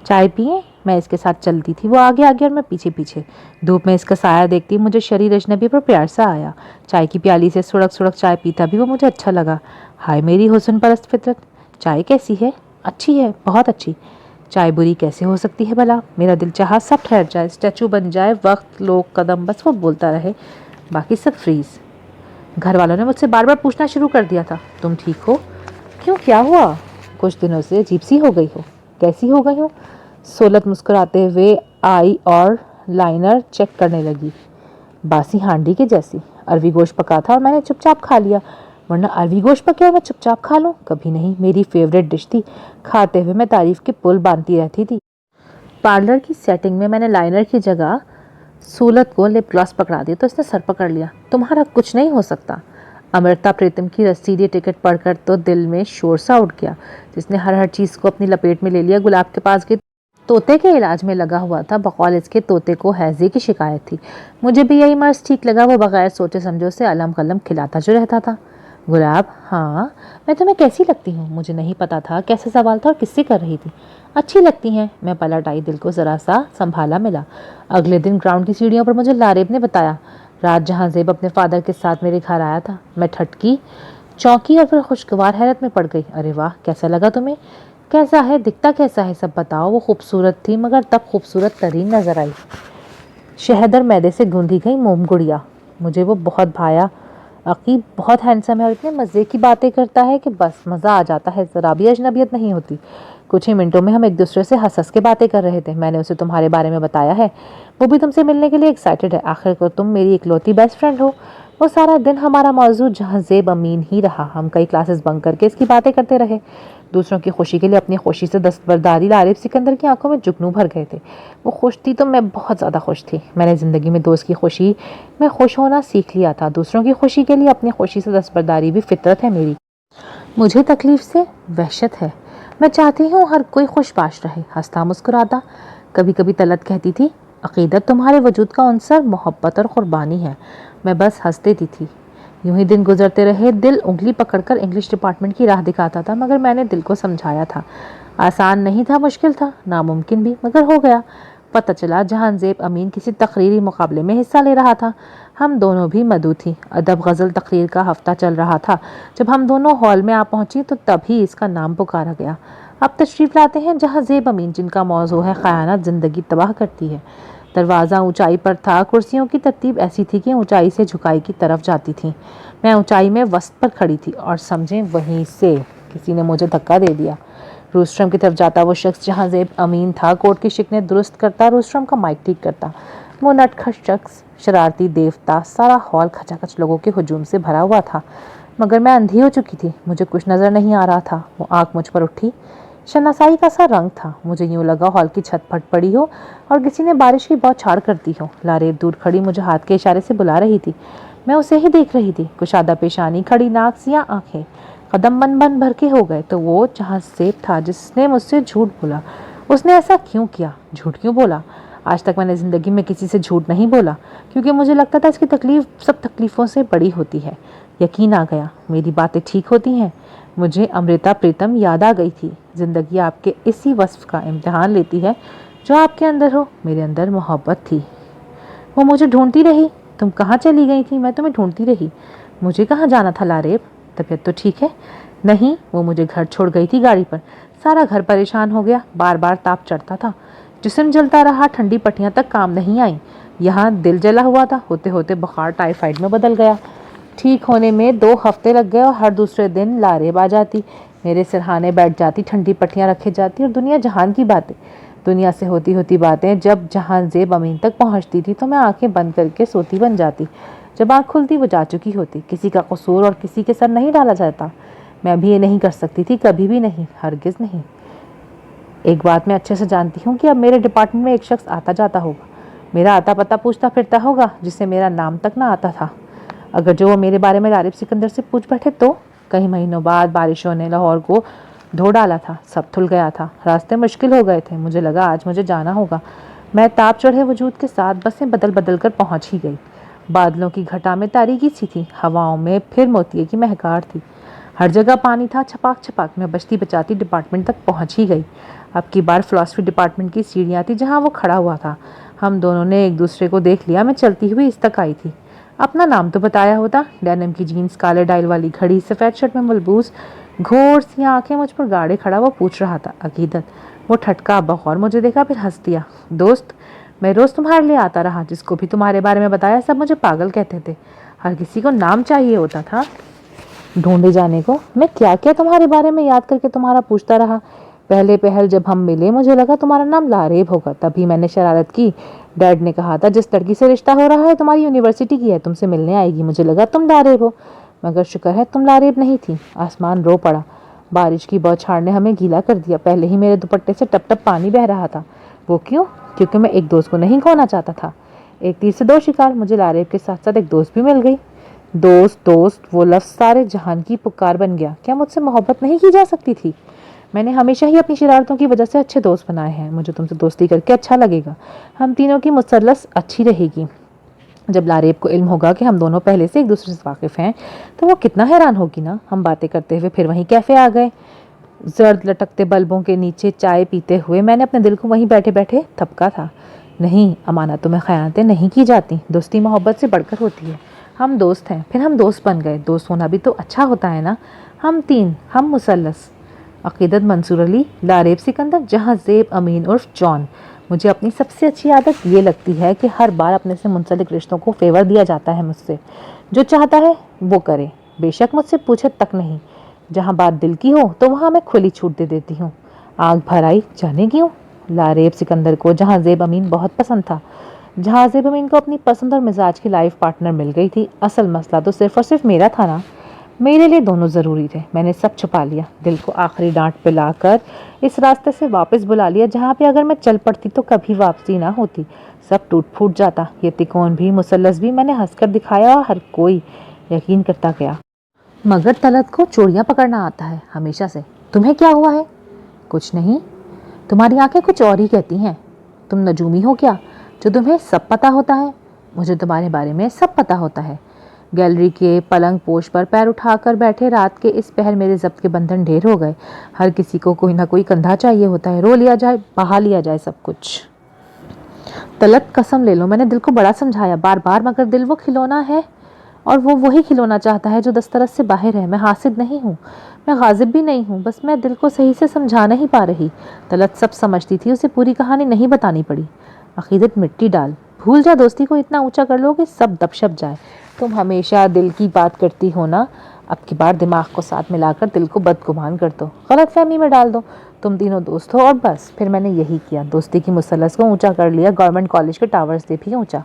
चाय पिए। मैं इसके साथ चलती थी, वो आगे आगे और मैं पीछे पीछे। धूप में इसका साया देखती मुझे शरीर अजनबी पर प्यार सा आया। चाय की प्याली से सुड़क सुड़क चाय पीता भी वो मुझे अच्छा लगा। हाय मेरी हुस्न परस्त फितरत, चाय कैसी है? अच्छी है, बहुत अच्छी। चाय बुरी कैसे हो सकती है भला? मेरा दिल चाहा सब ठहर जाए, स्टैचू बन जाए, वक्त, लोग, कदम, बस वो बोलता रहे, बाकी सब फ्रीज। घर वालों ने मुझसे बार बार पूछना शुरू कर दिया था, तुम ठीक हो? क्यों, क्या हुआ? कुछ दिनों से अजीब सी हो गई हो। कैसी हो गई हो? सोलत मुस्कुराते हुए आई और लाइनर चेक करने लगी। बासी हांडी के जैसी। अरवी गोश्त पका था और मैंने चुपचाप खा लिया, वरना अरवी गोश्त पके और मैं चुपचाप खा लूं? कभी नहीं। मेरी फेवरेट डिश थी। खाते हुए मैं तारीफ के पुल बांधती रहती थी। पार्लर की सेटिंग में मैंने लाइनर की जगह सूलत को लिप ग्लॉस पकड़ा दिया तो इसने सर पकड़ लिया। तुम्हारा कुछ नहीं हो सकता। अमृता प्रीतम की रसीदी टिकट पढ़कर तो दिल में शोर सा उठ गया, जिसने हर चीज़ को अपनी लपेट में ले लिया। गुलाब के पास गई, तोते के इलाज में लगा हुआ था। बकौल इसके तोते को हैजे की शिकायत थी। मुझे भी यही मर्ज ठीक लगा। वो बगैर सोचे समझो से अलम कलम खिलाता जो रहता था। गुलाब, हाँ मैं तुम्हें कैसी लगती हूँ? मुझे नहीं पता था कैसा सवाल था और किससे कर रही थी। अच्छी लगती हैं। मैं पलट आई, दिल को ज़रा सा संभाला मिला। अगले दिन ग्राउंड की सीढ़ियों पर मुझे लारेब ने बताया, रात जहाँ ज़ेब अपने फादर के साथ मेरे घर आया था। मैं ठटकी, चौंकी और फिर खुशगवार हैरत में पड़ गई। अरे वाह, कैसा लगा तुम्हें? कैसा है, दिखता कैसा है, सब बताओ। वो खूबसूरत थी, मगर तब खूबसूरत तरीन नजर आई। शहदर मैदे से गूंधी गई मोम गुड़िया। मुझे वो बहुत भाया। अकीब बहुत हैंडसम है और इतने मज़े की बातें करता है कि बस मज़ा आ जाता है, ज़रा भी अजनबियत नहीं होती। कुछ ही मिनटों में हम एक दूसरे से हंस हंस के बातें कर रहे थे। मैंने उसे तुम्हारे बारे में बताया है, वो भी तुमसे मिलने के लिए एक्साइटेड है। आखिर को तुम मेरी इकलौती बेस्ट फ्रेंड हो। वो सारा दिन हमारा मौजू जहाँ ज़ेब अमीन ही रहा। हम कई क्लासेस बंक करके इसकी बातें करते रहे। दूसरों की खुशी के लिए अपनी खुशी से दस्तबरदारी। लारिब सिकंदर की आंखों में जुगनू भर गए थे। वो खुश थी तो मैं बहुत ज़्यादा खुश थी। मैंने ज़िंदगी में दोस्त की खुशी में खुश होना सीख लिया था। दूसरों की खुशी के लिए अपनी खुशी से दस्तबरदारी भी फितरत है मेरी। मुझे तकलीफ से वहशत है। मैं चाहती हूँ हर कोई खुशबाश रहे, हंसता मुस्कुराता। कभी कभी तलत कहती थी, अकीदत तुम्हारे वजूद का अंसर मोहब्बत और कुर्बानी है। मैं बस हंस देती थी। यूं ही दिन गुजरते रहे। दिल उंगली पकड़कर इंग्लिश डिपार्टमेंट की राह दिखाता था, मगर मैंने दिल को समझाया था। आसान नहीं था, मुश्किल था, नामुमकिन भी, मगर हो गया। पता चला जहांज़ेब अमीन किसी तकरीरी मुकाबले में हिस्सा ले रहा था। हम दोनों भी मदऊ थी। अदब गज़ल तकरीर का हफ्ता चल रहा था। जब हम दोनों हॉल में आ पहुंची तो तभी इसका नाम पुकारा गया। अब तशरीफ़ लाते हैं जहांज़ेब अमीन, जिनका मौजू है ख़यानत ज़िंदगी तबाह करती है। दरवाज़ा ऊंचाई पर था। कुर्सियों की तरतीब ऐसी थी कि ऊंचाई से झुकाई की तरफ जाती थी। मैं ऊंचाई में वस्त पर खड़ी थी और समझें वहीं से किसी ने मुझे धक्का दे दिया। रूस्ट्रम की तरफ जाता वो शख्स जहांज़ेब अमीन था, कोर्ट की शिकने दुरुस्त करता, रूस्ट्रम का माइक ठीक करता। वो नटखट शख्स, शरारती देवता। सारा हॉल खचाखच लोगों के हुजूम से भरा हुआ था, मगर मैं अंधी हो चुकी थी। मुझे कुछ नज़र नहीं आ रहा था। वो आँख मुझ पर उठी। शनासाई का सा रंग था। मुझे यूं लगा हॉल की छत फट पड़ी हो और किसी ने बारिश की बौछार कर दी हो। लारेब दूर खड़ी मुझे हाथ के इशारे से बुला रही थी। मैं उसे ही देख रही थी। कुशादा पेशानी, खड़ी नाक, सिया आंखें। कदम मन बन भर के हो गए। तो वो जहांज़ेब था जिसने मुझसे झूठ बोला। उसने ऐसा क्यों किया? झूठ क्यों बोला? आज तक मैंने ज़िंदगी में किसी से झूठ नहीं बोला, क्योंकि मुझे लगता था इसकी तकलीफ सब तकलीफ़ों से बड़ी होती है। यकीन आ गया, मेरी बातें ठीक होती हैं। मुझे अमृता प्रीतम याद आ गई थी। ज़िंदगी आपके इसी वस्फ का इम्तिहान लेती है जो आपके अंदर हो। मेरे अंदर मोहब्बत थी। वो मुझे ढूंढती रही। तुम कहाँ चली गई थी? मैं तुम्हें ढूंढती रही। मुझे कहाँ जाना था लारेब? तबीयत तो ठीक है? नहीं, वो मुझे घर छोड़ गई थी गाड़ी पर। सारा घर परेशान हो गया। बार बार ताप चढ़ता था, जिस्म जलता रहा। ठंडी पट्टियाँ तक काम नहीं आई। यहाँ दिल जला हुआ था। होते होते बुखार टाइफाइड में बदल गया। ठीक होने में 2 हफ्ते लग गए और हर दूसरे दिन लारेब आ जाती, मेरे सिरहाने बैठ जाती, ठंडी पट्टियाँ रखे जाती और दुनिया जहान की बातें, दुनिया से होती होती बातें। जब जहांज़ेब अमीन तक पहुँचती थी तो मैं आंखें बंद करके सोती बन जाती। जब आँख खुलती वो जा चुकी होती। किसी का कसूर और किसी के सर नहीं डाला जाता। मैं भी ये नहीं कर सकती थी, कभी भी नहीं, हरगिज़ नहीं। एक बात मैं अच्छे से जानती हूँ कि अब मेरे डिपार्टमेंट में एक शख्स आता जाता होगा, मेरा आता पता पूछता फिरता होगा, जिससे मेरा नाम तक ना आता था। अगर जो वो मेरे बारे में लारिब सिकंदर से पूछ बैठे तो? कई महीनों बाद बारिशों ने लाहौर को धो डाला था। सब धुल गया था। रास्ते मुश्किल हो गए थे। मुझे लगा आज मुझे जाना होगा। मैं ताप चढ़े वजूद के साथ बसें बदल बदल कर पहुँच ही गई। बादलों की घटा में तारीकी सी थी। हवाओं में फिर मोतिये की महकार थी। हर जगह पानी था। छपाक छपाक में बचती बचाती डिपार्टमेंट तक पहुँच ही गई। अब की बार फिलॉसफी डिपार्टमेंट की सीढ़ियाँ थी जहाँ वो खड़ा हुआ था। हम दोनों ने एक दूसरे को देख लिया। मैं चलती हुई इस तक आई थी। अपना नाम तो बताया होता। डेनिम की जीन्स, काले डायल वाली घड़ी, सफ़ेद शर्ट में मलबूस, घोर सी आंखें मुझ पर गाड़े खड़ा वो पूछ रहा था, अकीदत? वो ठटका बगौर मुझे देखा, फिर हंस दिया। दोस्त, मैं रोज़ तुम्हारे लिए आता रहा। जिसको भी तुम्हारे बारे में बताया सब मुझे पागल कहते थे। हर किसी को नाम चाहिए होता था ढूंढे जाने को। मैं क्या क्या तुम्हारे बारे में याद करके तुम्हारा पूछता रहा। पहले पहल जब हम मिले मुझे लगा तुम्हारा नाम लारेब होगा, तभी मैंने शरारत की। डैड ने कहा था जिस लड़की से रिश्ता हो रहा है तुम्हारी यूनिवर्सिटी की है, तुमसे मिलने आएगी। मुझे लगा तुम लारेब हो, मगर शुक्र है तुम लारेब नहीं थी। आसमान रो पड़ा। बारिश की बौछार ने हमें गीला कर दिया। पहले ही मेरे दुपट्टे से टप टप पानी बह रहा था। वो क्यों? क्योंकि मैं एक दोस्त को नहीं खोना चाहता था। एक तीर से दो शिकार, मुझे लारेब के साथ साथ एक दोस्त भी मिल गई। दोस्त दोस्त वो लफ्ज़ सारे जहान की पुकार बन गया। क्या मुझसे मोहब्बत नहीं की जा सकती थी? मैंने हमेशा ही अपनी शरारतों की वजह से अच्छे दोस्त बनाए हैं। मुझे तुमसे दोस्ती करके अच्छा लगेगा। हम तीनों की मुसल्लस अच्छी रहेगी। जब लारेब को इल्म होगा कि हम दोनों पहले से एक दूसरे से वाकिफ़ हैं तो वो कितना हैरान होगी ना। हम बातें करते हुए फिर वहीं कैफ़े आ गए। जर्द लटकते बल्बों के नीचे चाय पीते हुए मैंने अपने दिल को वहीं बैठे बैठे थपका था। नहीं, अमानतों में ख़यानतें नहीं की जाती। दोस्ती मोहब्बत से बढ़कर होती है। हम दोस्त हैं, फिर हम दोस्त बन गए। दोस्त होना भी तो अच्छा होता है ना। हम तीन, हम मुसल्लस अक़ीदत मंसूर अली, लारेब सिकंदर, जहाँ ज़ेब अमीन उर्फ जॉन। मुझे अपनी सबसे अच्छी आदत ये लगती है कि हर बार अपने से मुंसलिक रिश्तों को फेवर दिया जाता है मुझसे। जो चाहता है वो करे, बेशक मुझसे पूछे तक नहीं। जहाँ बात दिल की हो तो वहाँ मैं खुली छूट दे देती हूँ। आग भर आई, जाने क्यों। लारेब सिकंदर को जहाँ ज़ेब अमीन बहुत पसंद था, जहाँ ज़ेब अमीन को अपनी पसंद और मिजाज की लाइफ पार्टनर मिल गई थी। असल मसला तो सिर्फ और सिर्फ मेरा था ना। मेरे लिए दोनों ज़रूरी थे। मैंने सब छुपा लिया, दिल को आखिरी डांट पिलाकर इस रास्ते से वापस बुला लिया जहाँ पे अगर मैं चल पड़ती तो कभी वापसी ना होती। सब टूट फूट जाता। ये तिकोन भी मुसल्लस भी मैंने हंसकर दिखाया और हर कोई यकीन करता गया। मगर तलत को चोरियाँ पकड़ना आता है हमेशा से। तुम्हें क्या हुआ है? कुछ नहीं। तुम्हारी आंखें कुछ और ही कहती हैं। तुम नजूमी हो क्या जो तुम्हें सब पता होता है? मुझे तुम्हारे बारे में सब पता होता है। गैलरी के पलंग पोश पर पैर उठाकर बैठे रात के इस पहर मेरे जब्त के बंधन ढेर हो गए। हर किसी को कोई ना कोई कंधा चाहिए होता है। रो लिया जाए, बहा लिया जाए सब कुछ। तलत कसम ले लो, मैंने दिल को बड़ा समझाया बार बार, मगर दिल वो खिलौना है और वो वही खिलौना चाहता है जो दस्तरस से बाहर है। मैं हासिद नहीं हूँ, मैं गाजिब भी नहीं हूँ, बस मैं दिल को सही से समझा नहीं पा रही। तलत सब समझती थी, उसे पूरी कहानी नहीं बतानी पड़ी। अकीदत मिट्टी डाल, भूल जा दोस्ती को इतना ऊंचा कर लो कि सब दबशप जाए। तुम हमेशा दिल की बात करती हो ना, अब की बार दिमाग को साथ मिलाकर दिल को बदगुमान कर दो, गलत फहमी में डाल दो। तुम तीनों दोस्त हो और बस। फिर मैंने यही किया, दोस्ती की मुसल्लस को ऊंचा कर लिया, गवर्नमेंट कॉलेज के टावर से भी ऊंचा।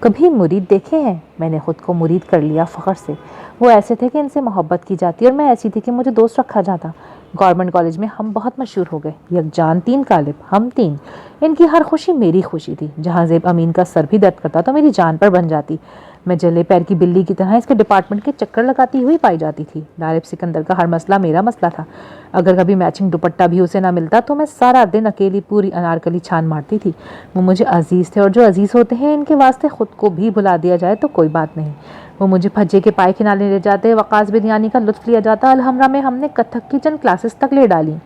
कभी मुरीद देखे हैं? मैंने खुद को मुरीद कर लिया फ़ख्र से। वो ऐसे थे कि इनसे मोहब्बत की जाती और मैं ऐसी थी कि मुझे दोस्त रखा जाता। गवर्नमेंट कॉलेज में हम बहुत मशहूर हो गए। यकजान तीन कालिब, हम तीन। इनकी हर खुशी मेरी खुशी थी। जहाँ ज़ेब अमीन का सर भी दर्द करता तो मेरी जान पर बन जाती। मैं जले पैर की बिल्ली की तरह इसके डिपार्टमेंट के चक्कर लगाती हुई पाई जाती थी। लारेब सिकंदर का हर मसला मेरा मसला था। अगर कभी मैचिंग दुपट्टा भी उसे ना मिलता तो मैं सारा दिन अकेली पूरी अनारकली छान मारती थी। वो मुझे अजीज़ थे और जो अजीज़ होते हैं इनके वास्ते खुद को भी भुला दिया जाए तो कोई बात नहीं। वो मुझे भज्जे के पाए खिलाने ले जाते, वकास बिरयानी का लुत्फ़ लिया जाता। अलहमरा में हमने कथक की चंद क्लासेस तक ले डाली।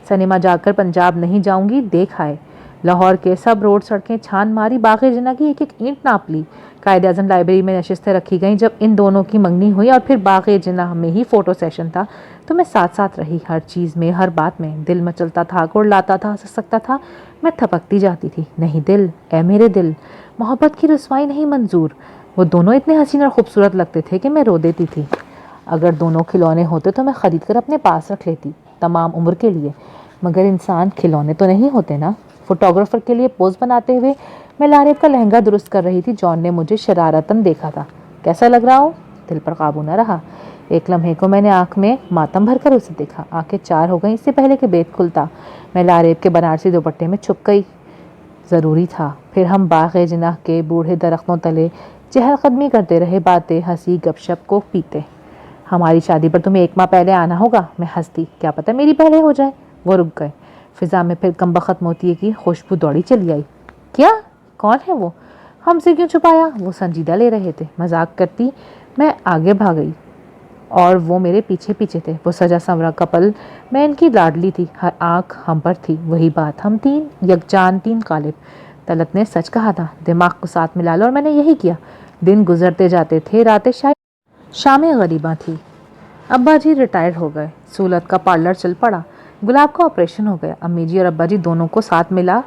सिनेमा जाकर पंजाब नहीं जाऊंगी देख आए। लाहौर के सब रोड सड़कें छान मारी, बाग़े जिन्ना की एक एक ईंट नाप ली। कायदे आज़म लाइब्रेरी में नशिस्तें रखी गईं। जब इन दोनों की मंगनी हुई और फिर बाग़े जिन्ना में ही फ़ोटो सेशन था तो मैं साथ साथ रही, हर चीज़ में, हर बात में। दिल मचलता था, गुड़ लाता था, हंस सकता था, मैं थपकती जाती थी। नहीं दिल, ए मेरे दिल, मोहब्बत की रुसवाई नहीं मंजूर। वो दोनों इतने हसीन और खूबसूरत लगते थे कि मैं रो देती थी। अगर दोनों खिलौने होते तो मैं ख़रीद कर अपने पास रख लेती तमाम उम्र के लिए, मगर इंसान खिलौने तो नहीं होते ना। फोटोग्राफर के लिए पोज बनाते हुए मैं लारेब का लहंगा दुरुस्त कर रही थी। जॉन ने मुझे शरारतन देखा था। कैसा लग रहा हूँ? दिल पर काबू न रहा। एक लम्हे को मैंने आँख में मातम भर कर उसे देखा। आंखें चार हो गईं इससे पहले कि बेत खुलता। मैं लारेब के बनारसी दुपट्टे में छुप गई। ज़रूरी था। फिर हम बाग़े जिनाह के बूढ़े दरख्तों तले चहलकदमी करते रहे, बातें, हंसी, गपशप को पीते। हमारी शादी पर तुम्हें 1 माह पहले आना होगा। मैं हंसती, क्या पता मेरी पहले हो जाए। वो रुक गए। फिजा में फिर कमबख्त मोती की खुशबू दौड़ी चली आई। क्या? कौन है वो? हमसे क्यों छुपाया? वो संजीदा ले रहे थे। मजाक करती मैं आगे भाग गई और वो मेरे पीछे पीछे थे। वो सजा संवरा कपल, मैं इनकी लाडली थी। हर आँख हम पर थी। वही बात, हम तीन, यकजान तीन कालिब। तलत ने सच कहा था, दिमाग को साथ मिला लो, और मैंने यही किया। दिन गुजरते जाते थे, रातें शायद शामें गरीबा थी। अब्बा जी रिटायर हो गए। सूलत का पार्लर चल पड़ा। गुलाब का ऑपरेशन हो गया। अम्मी जी और अब्बा जी दोनों को साथ मिला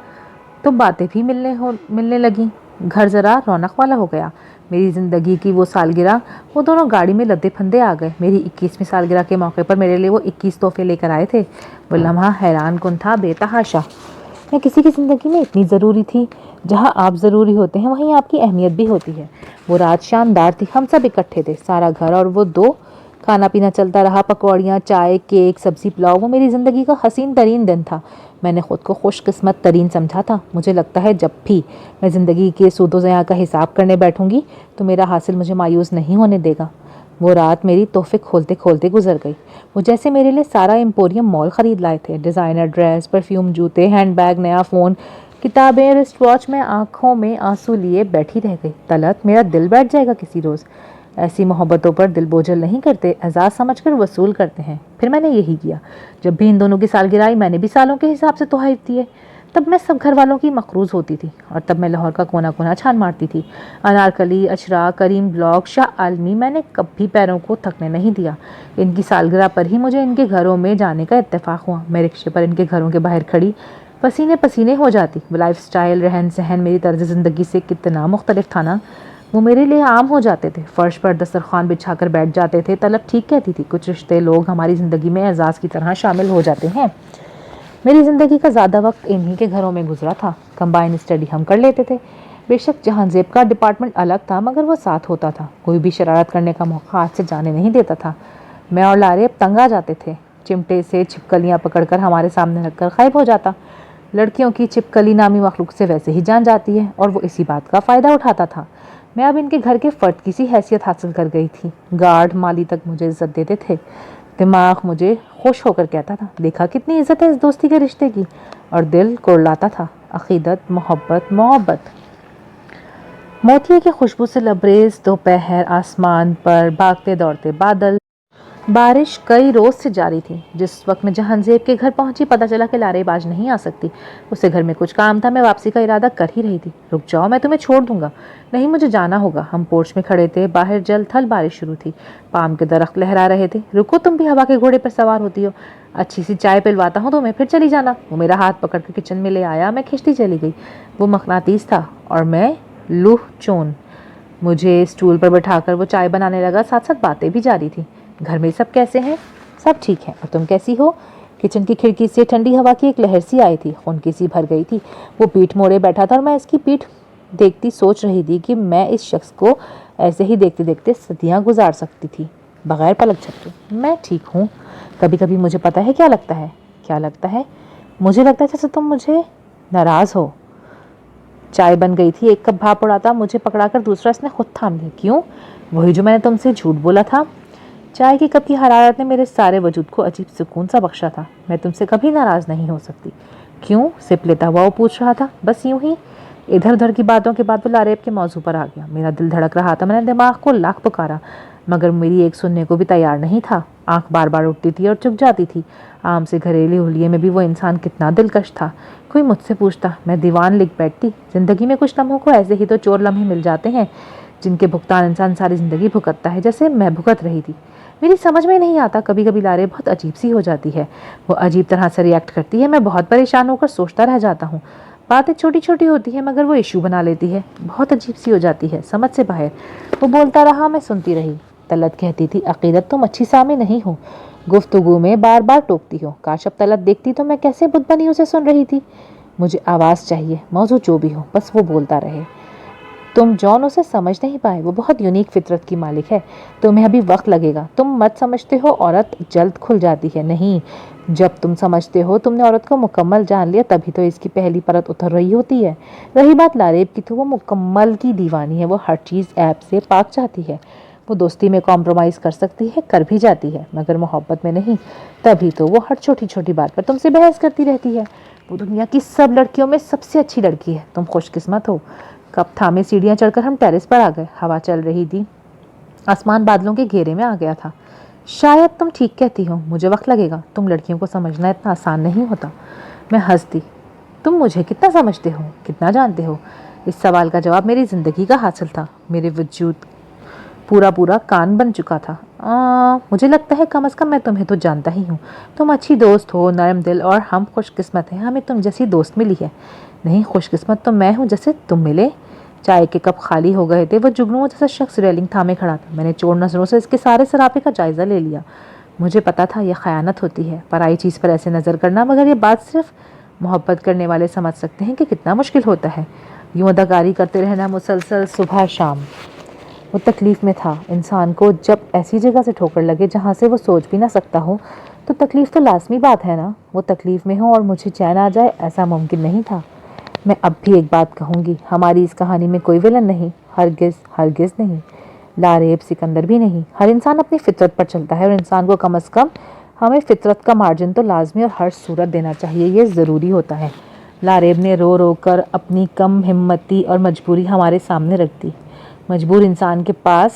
तो बातें भी मिलने लगी। घर ज़रा रौनक वाला हो गया। मेरी ज़िंदगी की वो सालगिरह, वो दोनों गाड़ी में लद्दे फंदे आ गए। मेरी 21वीं सालगिरह के मौके पर मेरे लिए वो 21 तोहफे लेकर आए थे। वो लम्हा हैरान कुन था, बेतहाशा। मैं किसी की ज़िंदगी में इतनी ज़रूरी थी। जहाँ आप ज़रूरी होते हैं वहीं आपकी अहमियत भी होती है। वो रात शानदार थी, हम सब इकट्ठे थे, सारा घर और वो दो। खाना पीना चलता रहा, पकौड़ियाँ, चाय, केक, सब्ज़ी, पुलाव। वो मेरी ज़िंदगी का हसीन तरीन दिन था। मैंने ख़ुद को खुशकिस्मत तरीन समझा था। मुझे लगता है जब भी मैं ज़िंदगी के सूदो ज़या का हिसाब करने बैठूंगी तो मेरा हासिल मुझे मायूस नहीं होने देगा। वो रात मेरी तोहफे खोलते खोलते गुजर गई। वो जैसे मेरे लिए सारा एम्पोरियम मॉल ख़रीद लाए थे। डिज़ाइनर ड्रेस, परफ्यूम, जूते, हैंडबैग, नया फ़ोन, किताबें, रिस्ट वॉच। में आंखों में आंसू लिए बैठी रह गई। तलत, मेरा दिल बैठ जाएगा किसी रोज़। ऐसी मोहब्बतों पर दिल बोझल नहीं करते, एजाज़ समझकर वसूल करते हैं। फिर मैंने यही किया। जब भी इन दोनों की सालगिरह आई मैंने भी सालों के हिसाब से तोहफ़े दिए। तब मैं सब घर वालों की मकरूज़ होती थी और तब मैं लाहौर का कोना कोना छान मारती थी। अनारकली, अशरा, करीम ब्लॉक, शाह आलमी, मैंने कभी पैरों को थकने नहीं दिया। इनकी सालगिरह पर ही मुझे इनके घरों में जाने का इत्तेफाक हुआ। मैं रिक्शे पर इनके घरों के बाहर खड़ी पसीने पसीने हो जाती। लाइफ स्टाइल, रहन सहन मेरी तर्ज ज़िंदगी से कितना मुख्तलिफ था ना। वो मेरे लिए आम हो जाते थे। फ़र्श पर दस्तरखान बिछाकर बैठ जाते थे। तलब ठीक कहती थी, कुछ रिश्ते लोग हमारी ज़िंदगी में एजाज़ की तरह शामिल हो जाते हैं। मेरी ज़िंदगी का ज़्यादा वक्त इन्हीं के घरों में गुजरा था। कंबाइन स्टडी हम कर लेते थे। बेशक जहांजेब का डिपार्टमेंट अलग था मगर वो साथ होता था। कोई भी शरारत करने का मौका हाथ से जाने नहीं देता था। मैं और लारेब तंग आ जाते थे। चिमटे से छिपकलियाँ पकड़कर हमारे सामने रखकर गायब हो जाता। लड़कियों की छिपकली नामी मखलूक से वैसे ही जान जाती है और वो इसी बात का फ़ायदा उठाता था। मैं अब इनके घर के फ़र्द की सी हैसियत हासिल कर गई थी। गार्ड, माली तक मुझे इज़्ज़त देते थे। दिमाग मुझे खुश होकर कहता था, देखा कितनी इज़्ज़त है इस दोस्ती के रिश्ते की। और दिल कुर्लाता था, अक़ीदत, मोहब्बत, मोहब्बत। मोतिये की खुशबू से लबरेज दोपहर, आसमान पर भागते दौड़ते बादल। बारिश कई रोज़ से जारी थी। जिस वक्त मैं जहांजेब के घर पहुंची पता चला कि लारेब आज नहीं आ सकती। उसे घर में कुछ काम था। मैं वापसी का इरादा कर ही रही थी। रुक जाओ, मैं तुम्हें छोड़ दूंगा। नहीं, मुझे जाना होगा। हम पोर्च में खड़े थे। बाहर जल थल बारिश शुरू थी। पाम के दरख्त लहरा रहे थे। रुको, तुम भी हवा के घोड़े पर सवार होती हो। अच्छी सी चाय पिलवाता हूँ तुम्हें, फिर चली जाना। वो मेरा हाथ पकड़ कर किचन में ले आया। मैं खिंचती चली गई। वो मकनातीस था और मैं लूह चोन। मुझे स्टूल पर बैठाकर वो चाय बनाने लगा, साथ साथ बातें भी जारी थी। घर में सब कैसे हैं? सब ठीक है। और तुम कैसी हो? किचन की खिड़की से ठंडी हवा की एक लहर सी आई थी। खूनकी सी भर गई थी। वो पीठ मोड़े बैठा था और मैं इसकी पीठ देखती सोच रही थी कि मैं इस शख्स को ऐसे ही देखते देखते सदियां गुजार सकती थी बगैर पलक झपके। मैं ठीक हूँ। कभी कभी मुझे पता है क्या लगता है। क्या लगता है? मुझे लगता है जैसे तुम मुझे नाराज़ हो। चाय बन गई थी। एक कप भाप उड़ा था। मुझे पकड़ाकर दूसरा इसने खुद थाम लिया। क्यों? वही जो मैंने तुमसे झूठ बोला था। चाय की कप की हरारत ने मेरे सारे वजूद को अजीब सुकून सा बख्शा था। मैं तुमसे कभी नाराज़ नहीं हो सकती। क्यों? सिप लेता हुआ वो पूछ रहा था। बस यूं ही। इधर उधर की बातों के बाद वो लारेब के मौजू पर आ गया। मेरा दिल धड़क रहा था। मैंने दिमाग को लाख पुकारा मगर मेरी एक सुनने को भी तैयार नहीं था। आंख बार बार उठती थी और चुक जाती थी। आम से घरेली हुलिये में भी वो इंसान कितना दिलकश था। कोई मुझसे पूछता, मैं दीवान लिख बैठती। ज़िंदगी में कुछ लम्हों को ऐसे ही तो चोर लम्हे मिल जाते हैं जिनके भुगतान इंसान सारी ज़िंदगी भुगतता है, जैसे मैं भुगत रही थी। मेरी समझ में नहीं आता। कभी कभी लारे बहुत अजीब सी हो जाती है। वो अजीब तरह से रिएक्ट करती है। मैं बहुत परेशान होकर सोचता रह जाता हूँ। बातें छोटी छोटी होती है मगर वो इशू बना लेती है। बहुत अजीब सी हो जाती है, समझ से बाहर। वो बोलता रहा, मैं सुनती रही। तलत कहती थी, अकीदत तुम अच्छी सामी नहीं हो। गुफ्तगू में बार बार टोकती हो। काश अब तलत देखती तो मैं कैसे बुद्ध बनी उसे सुन रही थी। मुझे आवाज़ चाहिए, मौजू जो भी हो, बस वो बोलता रहे। तुम जॉन उसे समझ नहीं पाए। वो बहुत यूनिक फितरत की मालिक है। तुम्हें अभी वक्त लगेगा। तुम मत समझते हो औरत जल्द खुल जाती है। नहीं, जब तुम समझते हो तुमने औरत को मुकम्मल जान लिया तभी तो इसकी पहली परत उतर रही होती है। रही बात लारेब की तो वो मुकम्मल की दीवानी है। वो हर चीज़ ऐप से पाक चाहती है। वो दोस्ती में कॉम्प्रोमाइज़ कर सकती है, कर भी जाती है, मगर मोहब्बत में नहीं। तभी तो वो हर छोटी छोटी बात पर तुमसे बहस करती रहती है। वो दुनिया की सब लड़कियों में सबसे अच्छी लड़की है। तुम खुशकिस्मत हो। कब थामे सीढ़ियाँ चढ़कर हम टेरेस पर आ गए। हवा चल रही थी। आसमान बादलों के घेरे में आ गया था। शायद तुम ठीक कहती हो, मुझे वक्त लगेगा। तुम लड़कियों को समझना इतना आसान नहीं होता। मैं हंसती। तुम मुझे कितना समझते हो, कितना जानते हो? इस सवाल का जवाब मेरी ज़िंदगी का हासिल था। मेरे वजूद पूरा पूरा कान बन चुका था। मुझे लगता है कम से कम मैं तुम्हें तो जानता ही हूँ। तुम अच्छी दोस्त हो, नरम दिल, और हम खुशकिस्मत हैं, हमें तुम जैसी दोस्त मिली है। नहीं, खुशकिस्मत तो मैं हूँ जैसे तुम मिले। चाय के कप खाली हो गए थे। वो जुगनू जैसा शख्स रेलिंग थामे खड़ा था। मैंने चोर नजरों से इसके सारे सरापे का जायजा ले लिया। مجھے پتا تھا یہ خیانت ہوتی ہے، پرائی چیز پر ایسے نظر کرنا، مگر یہ بات صرف محبت کرنے والے سمجھ سکتے ہیں کہ کتنا مشکل ہوتا ہے یوں اداکاری کرتے رہنا مسلسل صبح شام۔ وہ تکلیف میں تھا۔ انسان کو جب ایسی جگہ سے ٹھوکر لگے جہاں سے وہ سوچ بھی نہ سکتا ہو تو تکلیف تو لازمی بات ہے نا۔ وہ تکلیف میں ہوں اور مجھے چین آ جائے، ایسا ممکن نہیں تھا۔ میں اب بھی ایک بات کہوں گی، ہماری اس کہانی میں کوئی ولن نہیں، ہرگز نہیں، لاریب سکندر بھی نہیں۔ ہر انسان اپنی فطرت پر چلتا ہے اور انسان کو کم از کم ہمیں فطرت کا مارجن تو لازمی اور ہر صورت دینا چاہیے، یہ ضروری ہوتا ہے۔ لاریب نے رو رو کر اپنی کم ہمتی اور مجبوری ہمارے سامنے رکھ دی۔ مجبور انسان کے پاس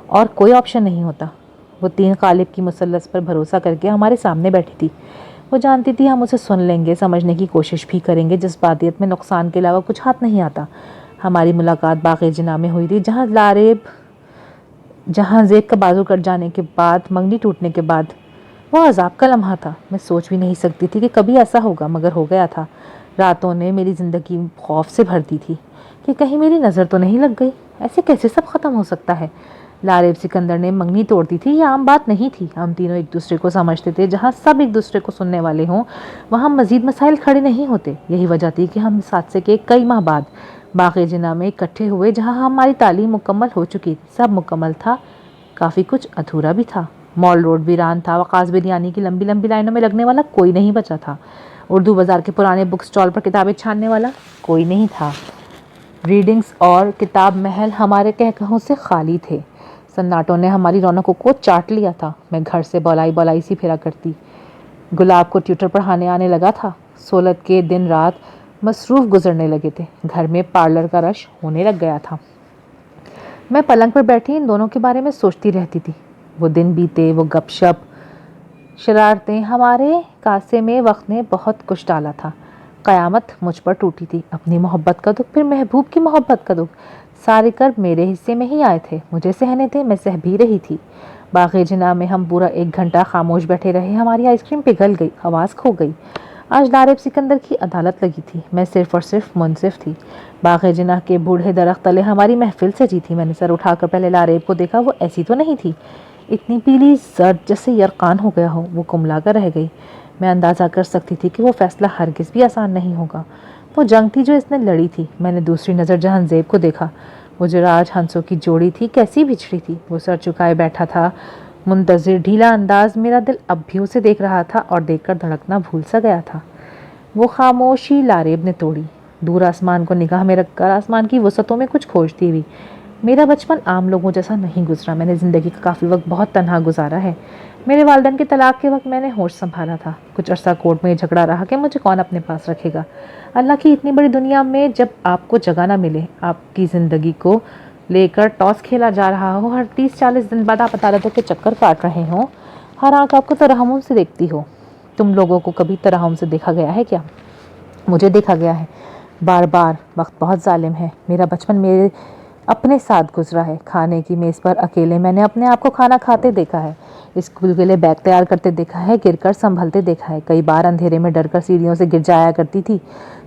اور کوئی آپشن نہیں ہوتا۔ وہ تین قالب کی مثلث پر بھروسہ کر کے ہمارے سامنے بیٹھی تھی۔ وہ جانتی تھی ہم اسے سن لیں گے، سمجھنے کی کوشش بھی کریں گے، جذباتیت میں نقصان کے علاوہ کچھ ہاتھ نہیں آتا۔ ہماری ملاقات باغ جناح میں ہوئی تھی، جہاں زیب کا بازو کٹ جانے کے بعد، منگنی ٹوٹنے کے بعد وہ عذاب کا لمحہ تھا۔ میں سوچ بھی نہیں سکتی تھی کہ کبھی ایسا ہوگا، مگر ہو گیا تھا۔ راتوں نے میری زندگی خوف سے بھر دی تھی کہ کہیں میری نظر تو نہیں لگ گئی۔ ایسے کیسے سب ختم ہو سکتا ہے؟ لاریب سکندر نے منگنی توڑ دی تھی، یہ عام بات نہیں تھی۔ ہم تینوں ایک دوسرے کو سمجھتے تھے۔ جہاں سب ایک دوسرے کو سننے والے ہوں وہاں مزید مسائل کھڑے نہیں ہوتے۔ یہی وجہ تھی کہ ہم اس حادثے کے کئی ماہ بعد باغ جناح میں اکٹھے ہوئے، جہاں ہماری تعلیم مکمل ہو چکی تھی۔ سب مکمل تھا، کافی کچھ ادھورا بھی تھا۔ مال روڈ ویران تھا، وقاص بریانی کی لمبی لمبی لائنوں میں لگنے والا کوئی نہیں بچا تھا۔ اردو بازار کے پرانے بک سٹال پر کتابیں چھاننے والا کوئی نہیں تھا۔ ریڈنگز اور کتاب محل ہمارے کہکہوں سے خالی تھے۔ سناٹوں نے ہماری رونقوں کو چاٹ لیا تھا۔ میں گھر سے بولائی سی پھرا کرتی۔ گلاب کو ٹیوٹر پڑھانے آنے لگا تھا۔ سولت کے دن رات مصروف گزرنے لگے تھے۔ گھر میں پارلر کا رش ہونے لگ گیا تھا۔ میں پلنگ پر بیٹھی ان دونوں کے بارے میں سوچتی رہتی تھی۔ وہ دن بیتے، وہ گپ شپ، شرارتیں، ہمارے کاسے میں وقت نے بہت کچھ ڈالا تھا۔ قیامت مجھ پر ٹوٹی تھی۔ اپنی محبت کا دکھ، پھر محبوب کی محبت کا دکھ، سارے کرب میرے حصے میں ہی آئے تھے، مجھے سہنے تھے، میں سہ بھی رہی تھی۔ باغ جناح میں ہم پورا 1 گھنٹہ خاموش بیٹھے رہے۔ ہماری آئس کریم پگھل گئی، آواز کھو گئی۔ آج لاریب سکندر کی عدالت لگی تھی، میں صرف اور صرف منصف تھی۔ باغ جناح کے بوڑھے درخت تلے ہماری محفل سجی تھی۔ میں نے سر اٹھا کر پہلے لاریب کو دیکھا۔ وہ ایسی تو نہیں تھی، اتنی پیلی زرد جیسے یرقان ہو گیا ہو۔ وہ کملا کر رہ گئی۔ میں اندازہ کر سکتی تھی کہ وہ فیصلہ ہرگز بھی آسان نہیں ہوگا۔ وہ جنگ تھی جو اس نے لڑی تھی۔ میں نے دوسری نظر جہان زیب کو دیکھا۔ وہ جو راج ہنسوں کی جوڑی تھی کیسی بچھڑی تھی۔ وہ سر چکائے بیٹھا تھا، منتظر، ڈھیلا انداز۔ میرا دل اب بھی اسے دیکھ رہا تھا اور دیکھ کر دھڑکنا بھول سا گیا تھا۔ وہ خاموشی لاریب نے توڑی، دور آسمان کو نگاہ میں رکھ کر آسمان کی وسعتوں میں کچھ کھوجتی ہوئی۔ میرا بچپن عام لوگوں جیسا نہیں گزرا۔ میں نے زندگی کا کافی وقت بہت تنہا گزارا ہے۔ میرے والدین کے طلاق کے وقت میں نے ہوش سنبھالا تھا۔ کچھ عرصہ کورٹ میں یہ جھگڑا رہا کہ مجھے کون اپنے پاس رکھے گا۔ اللہ کی اتنی بڑی دنیا میں جب آپ کو جگہ نہ ملے، آپ کی زندگی کو لے کر ٹاس کھیلا جا رہا ہو، ہر 30-40 دن بعد آپ عدالتوں کے چکر کاٹ رہے ہوں، ہر آنکھ آپ کو ترحم سے دیکھتی ہو۔ تم لوگوں کو کبھی ترحم سے دیکھا گیا ہے کیا؟ مجھے دیکھا گیا ہے، بار بار۔ وقت بہت ظالم ہے۔ میرا بچپن میرے اپنے ساتھ گزرا ہے۔ کھانے کی میز پر اکیلے میں نے اپنے آپ کو کھانا کھاتے دیکھا ہے، اسکول کے لیے بیگ تیار کرتے دیکھا ہے، گر کر سنبھلتے دیکھا ہے۔ کئی بار اندھیرے میں ڈر کر سیڑھیوں سے گر جایا کرتی تھی،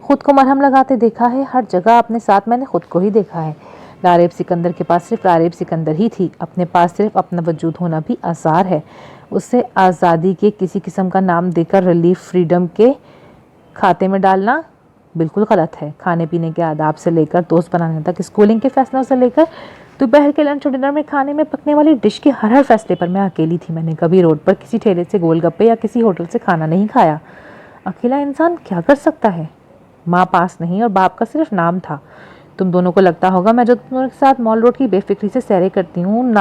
خود کو مرہم لگاتے دیکھا ہے۔ ہر جگہ اپنے ساتھ میں نے خود کو ہی دیکھا ہے۔ لاریب سکندر کے پاس صرف لاریب سکندر ہی تھی۔ اپنے پاس صرف اپنا وجود ہونا بھی آزار ہے۔ اسے آزادی کے کسی قسم کا نام دے کر ریلیف فریڈم کے کھاتے میں ڈالنا بالکل غلط ہے۔ کھانے پینے کے آداب سے لے کر دوست بنانے تک، اسکولنگ کے فیصلوں سے لے کر دوپہر کے لنچ اور ڈنر میں کھانے میں پکنے والی ڈش کے ہر فیصلے پر میں اکیلی تھی۔ میں نے کبھی روڈ پر کسی ٹھیلے سے گول گپے یا کسی ہوٹل سے کھانا نہیں کھایا۔ اکیلا انسان کیا کر سکتا ہے؟ ماں پاس نہیں اور باپ کا صرف نام تھا۔ تم دونوں کو لگتا ہوگا میں جو تم دونوں کے ساتھ مال روڈ کی بے فکری سے سیریں کرتی ہوں،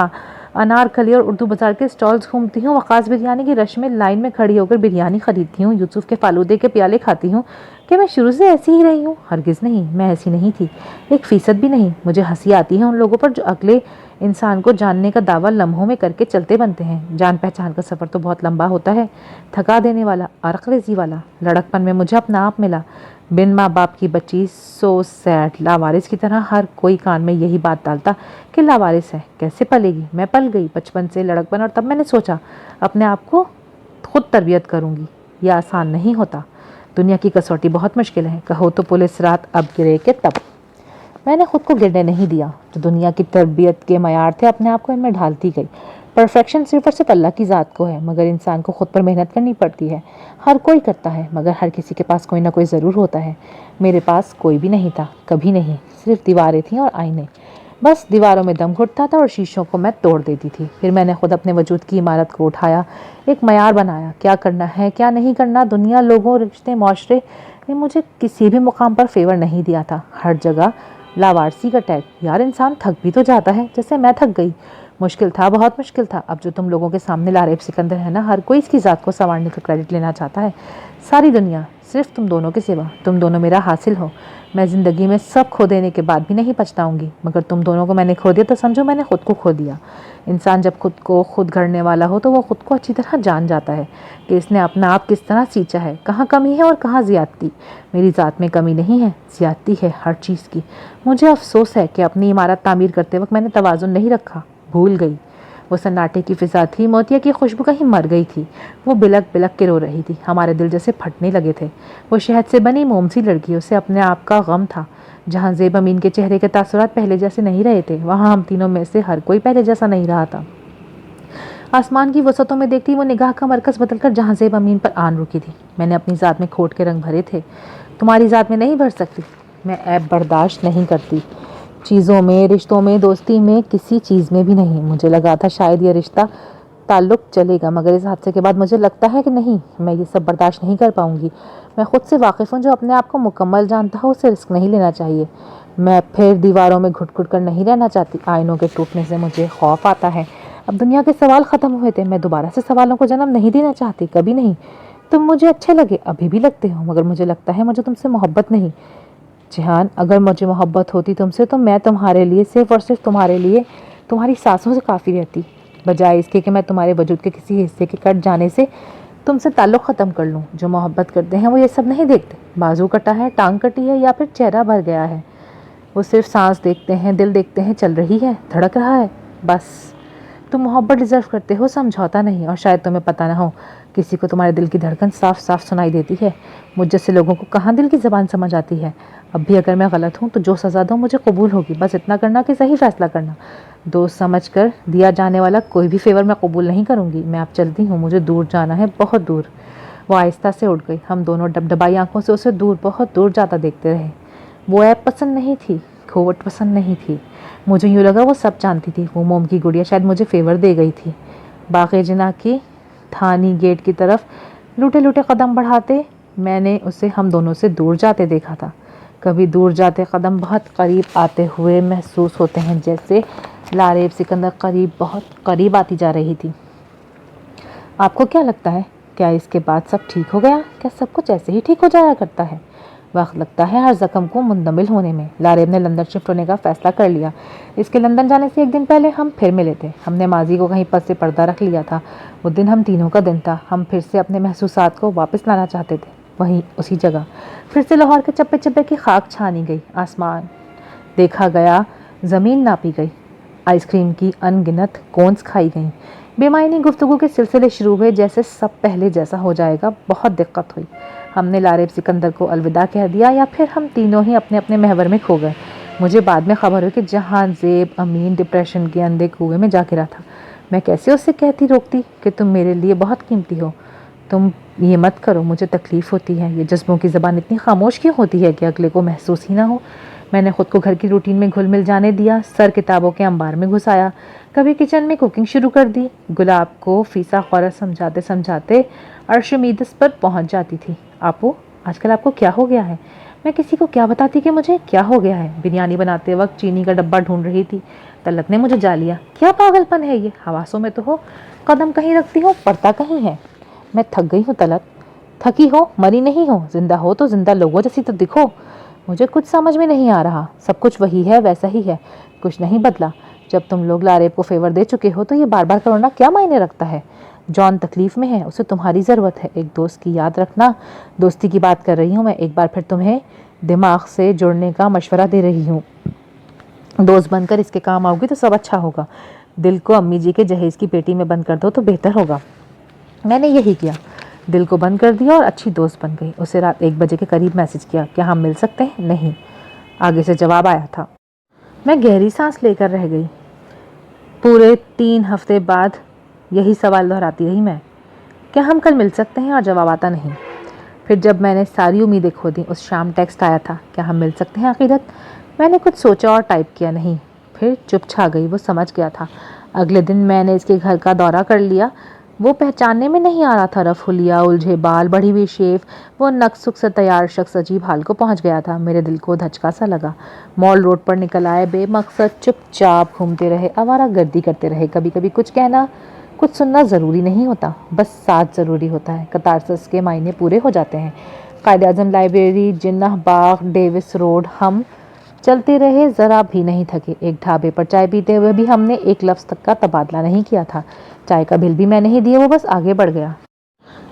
انارکلی اور اردو بازار کے سٹالز گھومتی ہوں، وقاص بریانی کی رش میں لائن میں کھڑی ہو کر بریانی خریدتی ہوں، یوسف کے فالودے کے پیالے کھاتی ہوں، کہ میں شروع سے ایسی ہی رہی ہوں؟ ہرگز نہیں، میں ایسی نہیں تھی، 1% بھی نہیں۔ مجھے ہنسی آتی ہے ان لوگوں پر جو اگلے انسان کو جاننے کا دعویٰ لمحوں میں کر کے چلتے بنتے ہیں۔ جان پہچان کا سفر تو بہت لمبا ہوتا ہے، تھکا دینے والا، عرق ریزی والا۔ لڑکپن میں مجھے اپنا آپ ملا، بن ماں باپ کی بچی، سو سیڈ، لاوارث کی طرح۔ ہر کوئی کان میں یہی بات ڈالتا کہ لاوارث ہے، کیسے پلے گی؟ میں پل گئی بچپن سے لڑکپن، اور تب میں نے سوچا اپنے آپ کو خود تربیت کروں گی۔ یہ آسان نہیں ہوتا، دنیا کی کسوٹی بہت مشکل ہے، کہو تو پولیس رات اب گرے کہ تب۔ میں نے خود کو گرنے نہیں دیا۔ جو دنیا کی تربیت کے معیار تھے اپنے آپ کو ان میں ڈھالتی گئی۔ परफेक्शन सिर्फ और सिर्फ अल्लाह की ज़ात को है, मगर इंसान को खुद पर मेहनत करनी पड़ती है। हर कोई करता है, मगर हर किसी के पास कोई ना कोई ज़रूर होता है। मेरे पास कोई भी नहीं था, कभी नहीं। सिर्फ दीवारें थीं और आईने। बस दीवारों में दम घुटता था और शीशों को मैं तोड़ देती थी। फिर मैंने खुद अपने वजूद की इमारत को उठाया, एक मयार बनाया। क्या करना है, क्या नहीं करना, दुनिया, लोगों, रिश्ते, माशरे ने मुझे किसी भी मुकाम पर फेवर नहीं दिया था। हर जगह लावारसी का टैग। यार, इंसान थक भी तो जाता है, जैसे मैं थक गई। मुश्किल था, बहुत मुश्किल था। अब जो तुम लोगों के सामने लारेब सिकंदर है ना, हर कोई इसकी ज़ात को संवारने का क्रेडिट लेना चाहता है। सारी दुनिया सिर्फ तुम दोनों के सिवा। तुम दोनों मेरा हासिल हो। मैं ज़िंदगी में सब खो देने के बाद भी नहीं पछताऊंगी, मगर तुम दोनों को मैंने खो दिया तो समझो मैंने खुद को खो दिया। इंसान जब खुद को खुद गढ़ने वाला हो तो वो खुद को अच्छी तरह जान जाता है कि इसने अपना आप किस तरह सींचा है, कहाँ कमी है और कहाँ ज़्यादती। मेरी ज़ात में कमी नहीं है, ज़्यादती है हर चीज़ की। मुझे अफसोस है कि अपनी इमारत तामीर करते वक्त मैंने तवाज़ुन नहीं रखा, भूल गई। वो सन्नाटे की फिजा थी, मोतिया की खुशबू कहीं मर गई थी। वो बिलक बिलक के रो रही थी, हमारे दिल जैसे फटने लगे थे। वो शहद से बनी मोमसी लड़की, उसे अपने आप का गम था। जहाँ ज़ेब अमीन के चेहरे के तासुरात पहले जैसे नहीं रहे थे, वहाँ हम तीनों में से हर कोई पहले जैसा नहीं रहा था। आसमान की वसतों में देखती वो निगाह का मरकज़ बदलकर जहाँ ज़ेब अमीन पर आन रुकी थी। मैंने अपनी ज़ात में खोट के रंग भरे थे, तुम्हारी ज़ात में नहीं भर सकती। मैं ऐब बर्दाश्त नहीं करती, चीज़ों में, रिश्तों में, दोस्ती में, किसी चीज़ में भी नहीं। मुझे लगा था शायद ये रिश्ता ताल्लुक़ चलेगा, मगर इस हादसे के बाद मुझे लगता है कि नहीं, मैं ये सब बर्दाश्त नहीं कर पाऊंगी। मैं खुद से वाकिफ़ हूँ, जो अपने आप को मुकम्मल जानता है उसे रिस्क नहीं लेना चाहिए। मैं फिर दीवारों में घुट घुट कर नहीं रहना चाहती। आइनों के टूटने से मुझे खौफ आता है। अब दुनिया के सवाल ख़त्म हुए थे, मैं दोबारा से सवालों को जन्म नहीं देना चाहती, कभी नहीं। तुम मुझे अच्छे लगे, अभी भी लगते हो, मगर मुझे लगता है मुझे तुमसे मोहब्बत नहीं। जिहान, अगर मुझे मोहब्बत होती तुमसे तो मैं तुम्हारे लिए, सिर्फ और सिर्फ तुम्हारे लिए, तुम्हारी सांसों से काफ़ी रहती, बजाय इसके कि मैं तुम्हारे वजूद के किसी हिस्से के कट जाने से तुमसे ताल्लुक़ ख़त्म कर लूँ। जो मोहब्बत करते हैं वो ये सब नहीं देखते, बाजू कटा है, टांग कटी है या फिर चेहरा भर गया है। वो सिर्फ सांस देखते हैं, दिल देखते हैं, चल रही है, धड़क रहा है, बस। तुम मोहब्बत डिज़र्व करते हो, समझौता नहीं। और शायद तुम्हें पता ना हो, किसी को तुम्हारे दिल की धड़कन साफ साफ सुनाई देती है। मुझ जैसे लोगों को कहाँ दिल की ज़बान समझ आती है। अब भी अगर मैं गलत हूँ तो जो सज़ा दो मुझे कबूल होगी, बस इतना करना कि सही फैसला करना। दोस्त समझ कर दिया जाने वाला कोई भी फेवर मैं कबूल नहीं करूँगी। मैं अब चलती हूँ, मुझे दूर जाना है, बहुत दूर। वो आहिस्ता से उठ गई। हम दोनों डबडबाई आंखों से उसे दूर, बहुत दूर जाता देखते रहे। वो ऐप पसंद नहीं थी, खोवट पसंद नहीं थी। मुझे यूँ लगा वो सब जानती थी। वो मोम की गुड़िया शायद मुझे फेवर दे गई थी। बाग़े जिना की थानी गेट की तरफ लूटे लूटे कदम बढ़ाते मैंने उसे हम दोनों से दूर जाते देखा था। कभी दूर जाते कदम बहुत करीब आते हुए महसूस होते हैं, जैसे लारेब सिकंदर करीब, बहुत करीब आती जा रही थी। आपको क्या लगता है, क्या इसके बाद सब ठीक हो गया? क्या सब कुछ ऐसे ही ठीक हो जाया करता है? वक्त लगता है हर जख्म को मुंदमिल होने में। लारेब ने लंदन शिफ्ट होने का फैसला कर लिया। इसके लंदन जाने से एक दिन पहले हम फिर मिले थे। हमने माजी को कहीं पर से पर्दा रख लिया था। वो दिन हम तीनों का दिन था। हम फिर से अपने महसूसात को वापस लाना चाहते थे, वहीं उसी जगह। फिर से लाहौर के चप्पे चप्पे की खाक छानी गई, आसमान देखा गया, ज़मीन नापी गई, आइसक्रीम की अनगिनत कोन्स खाई गईं। बेमायनी गुफ्तगू के सिलसिले शुरू हुए, जैसे सब पहले जैसा हो जाएगा। बहुत दिक्कत हुई। हमने लारेब सिकंदर को अलविदा कह दिया, या फिर हम तीनों ही अपने अपने महवर में खो गए। मुझे बाद में खबर हुई कि जहाँ ज़ेब अमीन डिप्रेशन के अंधे कुएं में जा गिरा था। मैं कैसे उससे कहती रोकती कि तुम मेरे लिए बहुत कीमती हो, तुम ये मत करो, मुझे तकलीफ़ होती है। ये जज्बों की ज़बान इतनी खामोश क्यों होती है कि अगले को महसूस ही ना हो। मैंने खुद को घर की रूटीन में घुल मिल जाने दिया। सर किताबों के अंबार में घुसाया। कभी किचन में कुकिंग शुरू कर दी। गुलाब को फीसा खौरा समझाते समझाते अर्शमीदस पर पहुंच जाती थी। आपू, आजकल आपको क्या हो गया है? मैं किसी को क्या बताती कि मुझे क्या हो गया है? बिरयानी बनाते वक्त चीनी का डब्बा ढूंढ रही थी, तलत ने मुझे जा लिया। क्या पागलपन है ये? हवासों में तो हो, कदम कहीं रखती हो, पड़ता कहीं है। मैं थक गई हूँ तलत। थकी हो, मरी नहीं हो। जिंदा हो तो जिंदा लोगों जैसी तो दिखो। मुझे कुछ समझ में नहीं आ रहा। सब कुछ वही है, वैसा ही है, कुछ नहीं बदला। जब तुम लोग लारेब को फेवर दे चुके हो तो ये बार बार करना क्या मायने रखता है? जॉन तकलीफ में है, उसे तुम्हारी ज़रूरत है। एक दोस्त की याद रखना। दोस्ती की बात कर रही हूँ मैं। एक बार फिर तुम्हें दिमाग से जुड़ने का मशवरा दे रही हूँ। दोस्त बनकर इसके काम आओगी तो सब अच्छा होगा। दिल को अम्मी जी के जहेज़ की पेटी में बंद कर दो तो बेहतर होगा। मैंने यही किया, दिल को बंद कर दिया और अच्छी दोस्त बन गई। उसे रात 1 बजे के करीब मैसेज किया, क्या हम मिल सकते हैं? नहीं, आगे से जवाब आया था। मैं गहरी सांस लेकर रह गई। पूरे 3 हफ्ते बाद यही सवाल दोहराती रही मैं। क्या हम कल मिल सकते हैं? और जवाब आता नहीं। फिर जब मैंने सारी उम्मीदें खो दी, उस शाम टेक्स्ट आया था, क्या हम मिल सकते हैं अकीदत? मैंने कुछ सोचा और टाइप किया नहीं। फिर चुप छा गई, वो समझ गया था। अगले दिन मैंने इसके घर का दौरा कर लिया। वो पहचानने में नहीं आ रहा था। रफुलिया, उलझे बाल, बढ़ी हुई शेव, वो नक्सुक से तैयार शख्स अजीब हाल को पहुंच गया था। मेरे दिल को धचका सा लगा। मॉल रोड पर निकल आए, बेमकसद चुपचाप घूमते रहे, आवारा गर्दी करते रहे। कभी कभी कुछ कहना, कुछ सुनना ज़रूरी नहीं होता, बस साथ ज़रूरी होता है। कतारसिस के मायने पूरे हो जाते हैं। कायद-ए-आज़म लाइब्रेरी, जिन्नाह बाग, डेविस रोड, हम चलते रहे, ज़रा भी नहीं थके। एक ढाबे पर चाय पीते हुए भी हमने एक लफ्ज़ तक का तबादला नहीं किया था। चाय का बिल भी मैं नहीं दिया, वो बस आगे बढ़ गया।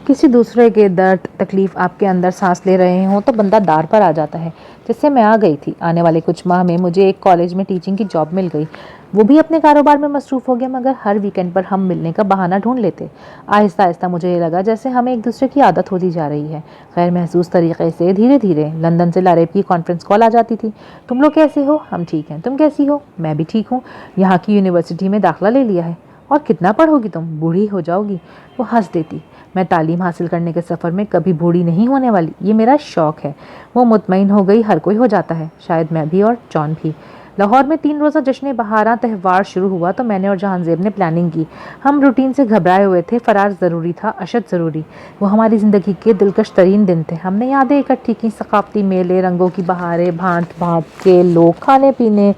किसी दूसरे के दर्द तकलीफ़ आपके अंदर सांस ले रहे हों तो बंदा दार पर आ जाता है, जिससे मैं आ गई थी। आने वाले कुछ माह में मुझे एक कॉलेज में टीचिंग की जॉब मिल गई। वो भी अपने कारोबार में मसरूफ़ हो गया, मगर हर वीकेंड पर हम मिलने का बहाना ढूंढ लेते। आहिस्ता आहिस्ता मुझे ये लगा जैसे हमें एक दूसरे की आदत होती जा रही है। गैर महसूस तरीके से धीरे धीरे। लंदन से लारेब की कॉन्फ्रेंस कॉल आ जाती थी। तुम लोग कैसे हो? हम ठीक हैं। तुम कैसी हो? मैं भी ठीक हूँ। यहाँ की यूनिवर्सिटी में दाखिला ले लिया है। और कितना पढ़ोगी तुम? बूढ़ी हो जाओगी। वो हंस देती। मैं तालीम हासिल करने के सफ़र में कभी बूढ़ी नहीं होने वाली, ये मेरा शौक़ है। वो मुतमईन हो गई। हर कोई हो जाता है, शायद मैं भी और जॉन भी। लाहौर में 3 रोज़ा जश्न बहारां त्यौहार शुरू हुआ तो मैंने और जहांजेब ने प्लानिंग की। हम रूटीन से घबराए हुए थे। फ़रार ज़रूरी था, अशद ज़रूरी। वो हमारी ज़िंदगी के दिलकश तरीन दिन थे। हमने यादें इकट्ठी की, सकाफ़ती मेले, रंगों की बहारें, भांत भांत के लोग, खाने पीने,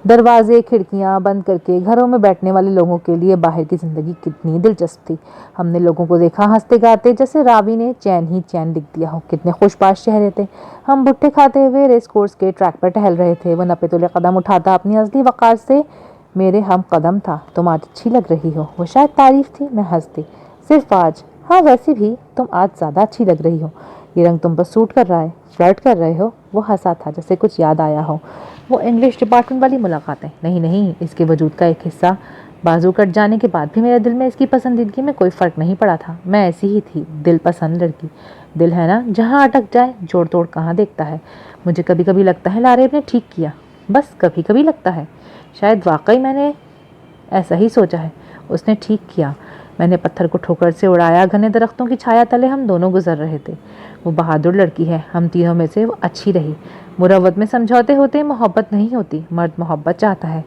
दरवाजे खिड़कियां बंद करके। घरों में बैठने वाले लोगों के लिए बाहर की ज़िंदगी कितनी दिलचस्प थी। हमने लोगों को देखा हंसते गाते, जैसे रावी ने चैन ही चैन लिख दिया हो। कितने खुशबाश चेहरे थे। हम भुट्टे खाते हुए रेस कोर्स के ट्रैक पर टहल रहे थे। वो नपे तुले कदम उठाता अपनी असली वक़ार से मेरे हम कदम था। तुम आज अच्छी लग रही हो। वो शायद तारीफ थी, मैं हंसती। सिर्फ आज? हाँ, वैसे भी तुम आज ज़्यादा अच्छी लग रही हो। ये रंग तुम पर सूट कर रहा है। फ्लर्ट कर रहे हो? वो हंसा था, जैसे कुछ याद आया हो। वो इंग्लिश डिपार्टमेंट वाली मुलाकातें? नहीं नहीं, इसके वजूद का एक हिस्सा। बाजू कट जाने के बाद भी मेरे दिल में इसकी पसंदीदगी में कोई फ़र्क नहीं पड़ा था। मैं ऐसी ही थी, दिल पसंद लड़की। दिल है ना, जहाँ अटक जाए जोड़ तोड़ कहाँ देखता है। मुझे कभी कभी लगता है लारेब ने ठीक किया। बस कभी कभी लगता है। शायद वाकई मैंने ऐसा ही सोचा है। उसने ठीक किया। मैंने पत्थर को ठोकर से उड़ाया। घने दरख्तों की छाया तले हम दोनों गुजर रहे थे। वो बहादुर लड़की है। हम तीनों में से वो अच्छी रही। मुरव्वत में समझौते होते, मोहब्बत नहीं होती। मर्द मोहब्बत चाहता है,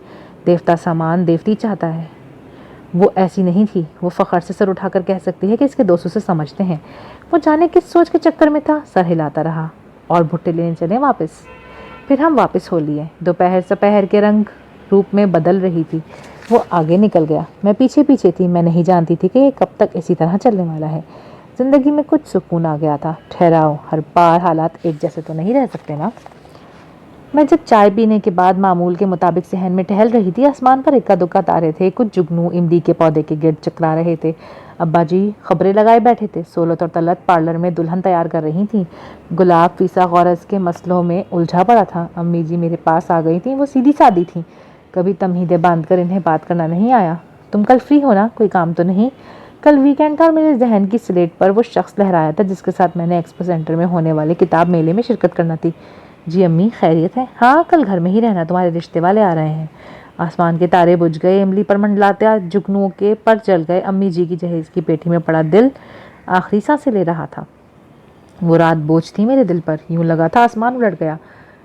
देवता सामान देवती चाहता है। वो ऐसी नहीं थी। वो फ़ख्र से सर उठाकर कह सकती है कि इसके दोस्तों से समझते हैं। वो जाने किस सोच के चक्कर में था, सर हिलाता रहा। और भुट्टे लेने चले वापस। फिर हम वापस हो लिए। दोपहर सपहर के रंग रूप में बदल रही थी। वो आगे निकल गया, मैं पीछे पीछे थी। मैं नहीं जानती थी कि ये कब तक इसी तरह चलने वाला है। ज़िंदगी में कुछ सुकून आ गया था। ठहराओ, हर बार हालात एक जैसे तो नहीं रह सकते ना। मैं जब चाय पीने के बाद मामूल के मुताबिक सहन में टहल रही थी, आसमान पर इक्का दुक्का तारे थे। कुछ जुगनू इमली के पौधे के गिर्द चकरा रहे थे। अब्बा जी खबरें लगाए बैठे थे। सोलत और तलत पार्लर में दुल्हन तैयार कर रही थी। गुलाब फीसा गौरस के मसलों में उलझा पड़ा था। अम्मी जी मेरे पास आ गई थी। वो सीधी सादी थी। कभी तमहीदें बांध कर इन्हें बात करना नहीं आया। तुम कल फ्री हो ना? कोई काम तो नहीं? कल वीकेंड था और मेरे जहन की स्लेट पर वो शख्स लहराया था जिसके साथ मैंने एक्सपो सेंटर में होने वाले किताब मेले में शिरकत करना थी। जी अम्मी, खैरियत है? हाँ, कल घर में ही रहना, तुम्हारे रिश्ते वाले आ रहे हैं। आसमान के तारे बुझ गए। इमली पर मंडलाते जुगनुओं के पर जल गए। अम्मी जी की जहेज की पेटी में पड़ा दिल आखिरी सांसें ले रहा था। वो रात बोझ थी मेरे दिल पर। यूं लगा था आसमान उलट गया।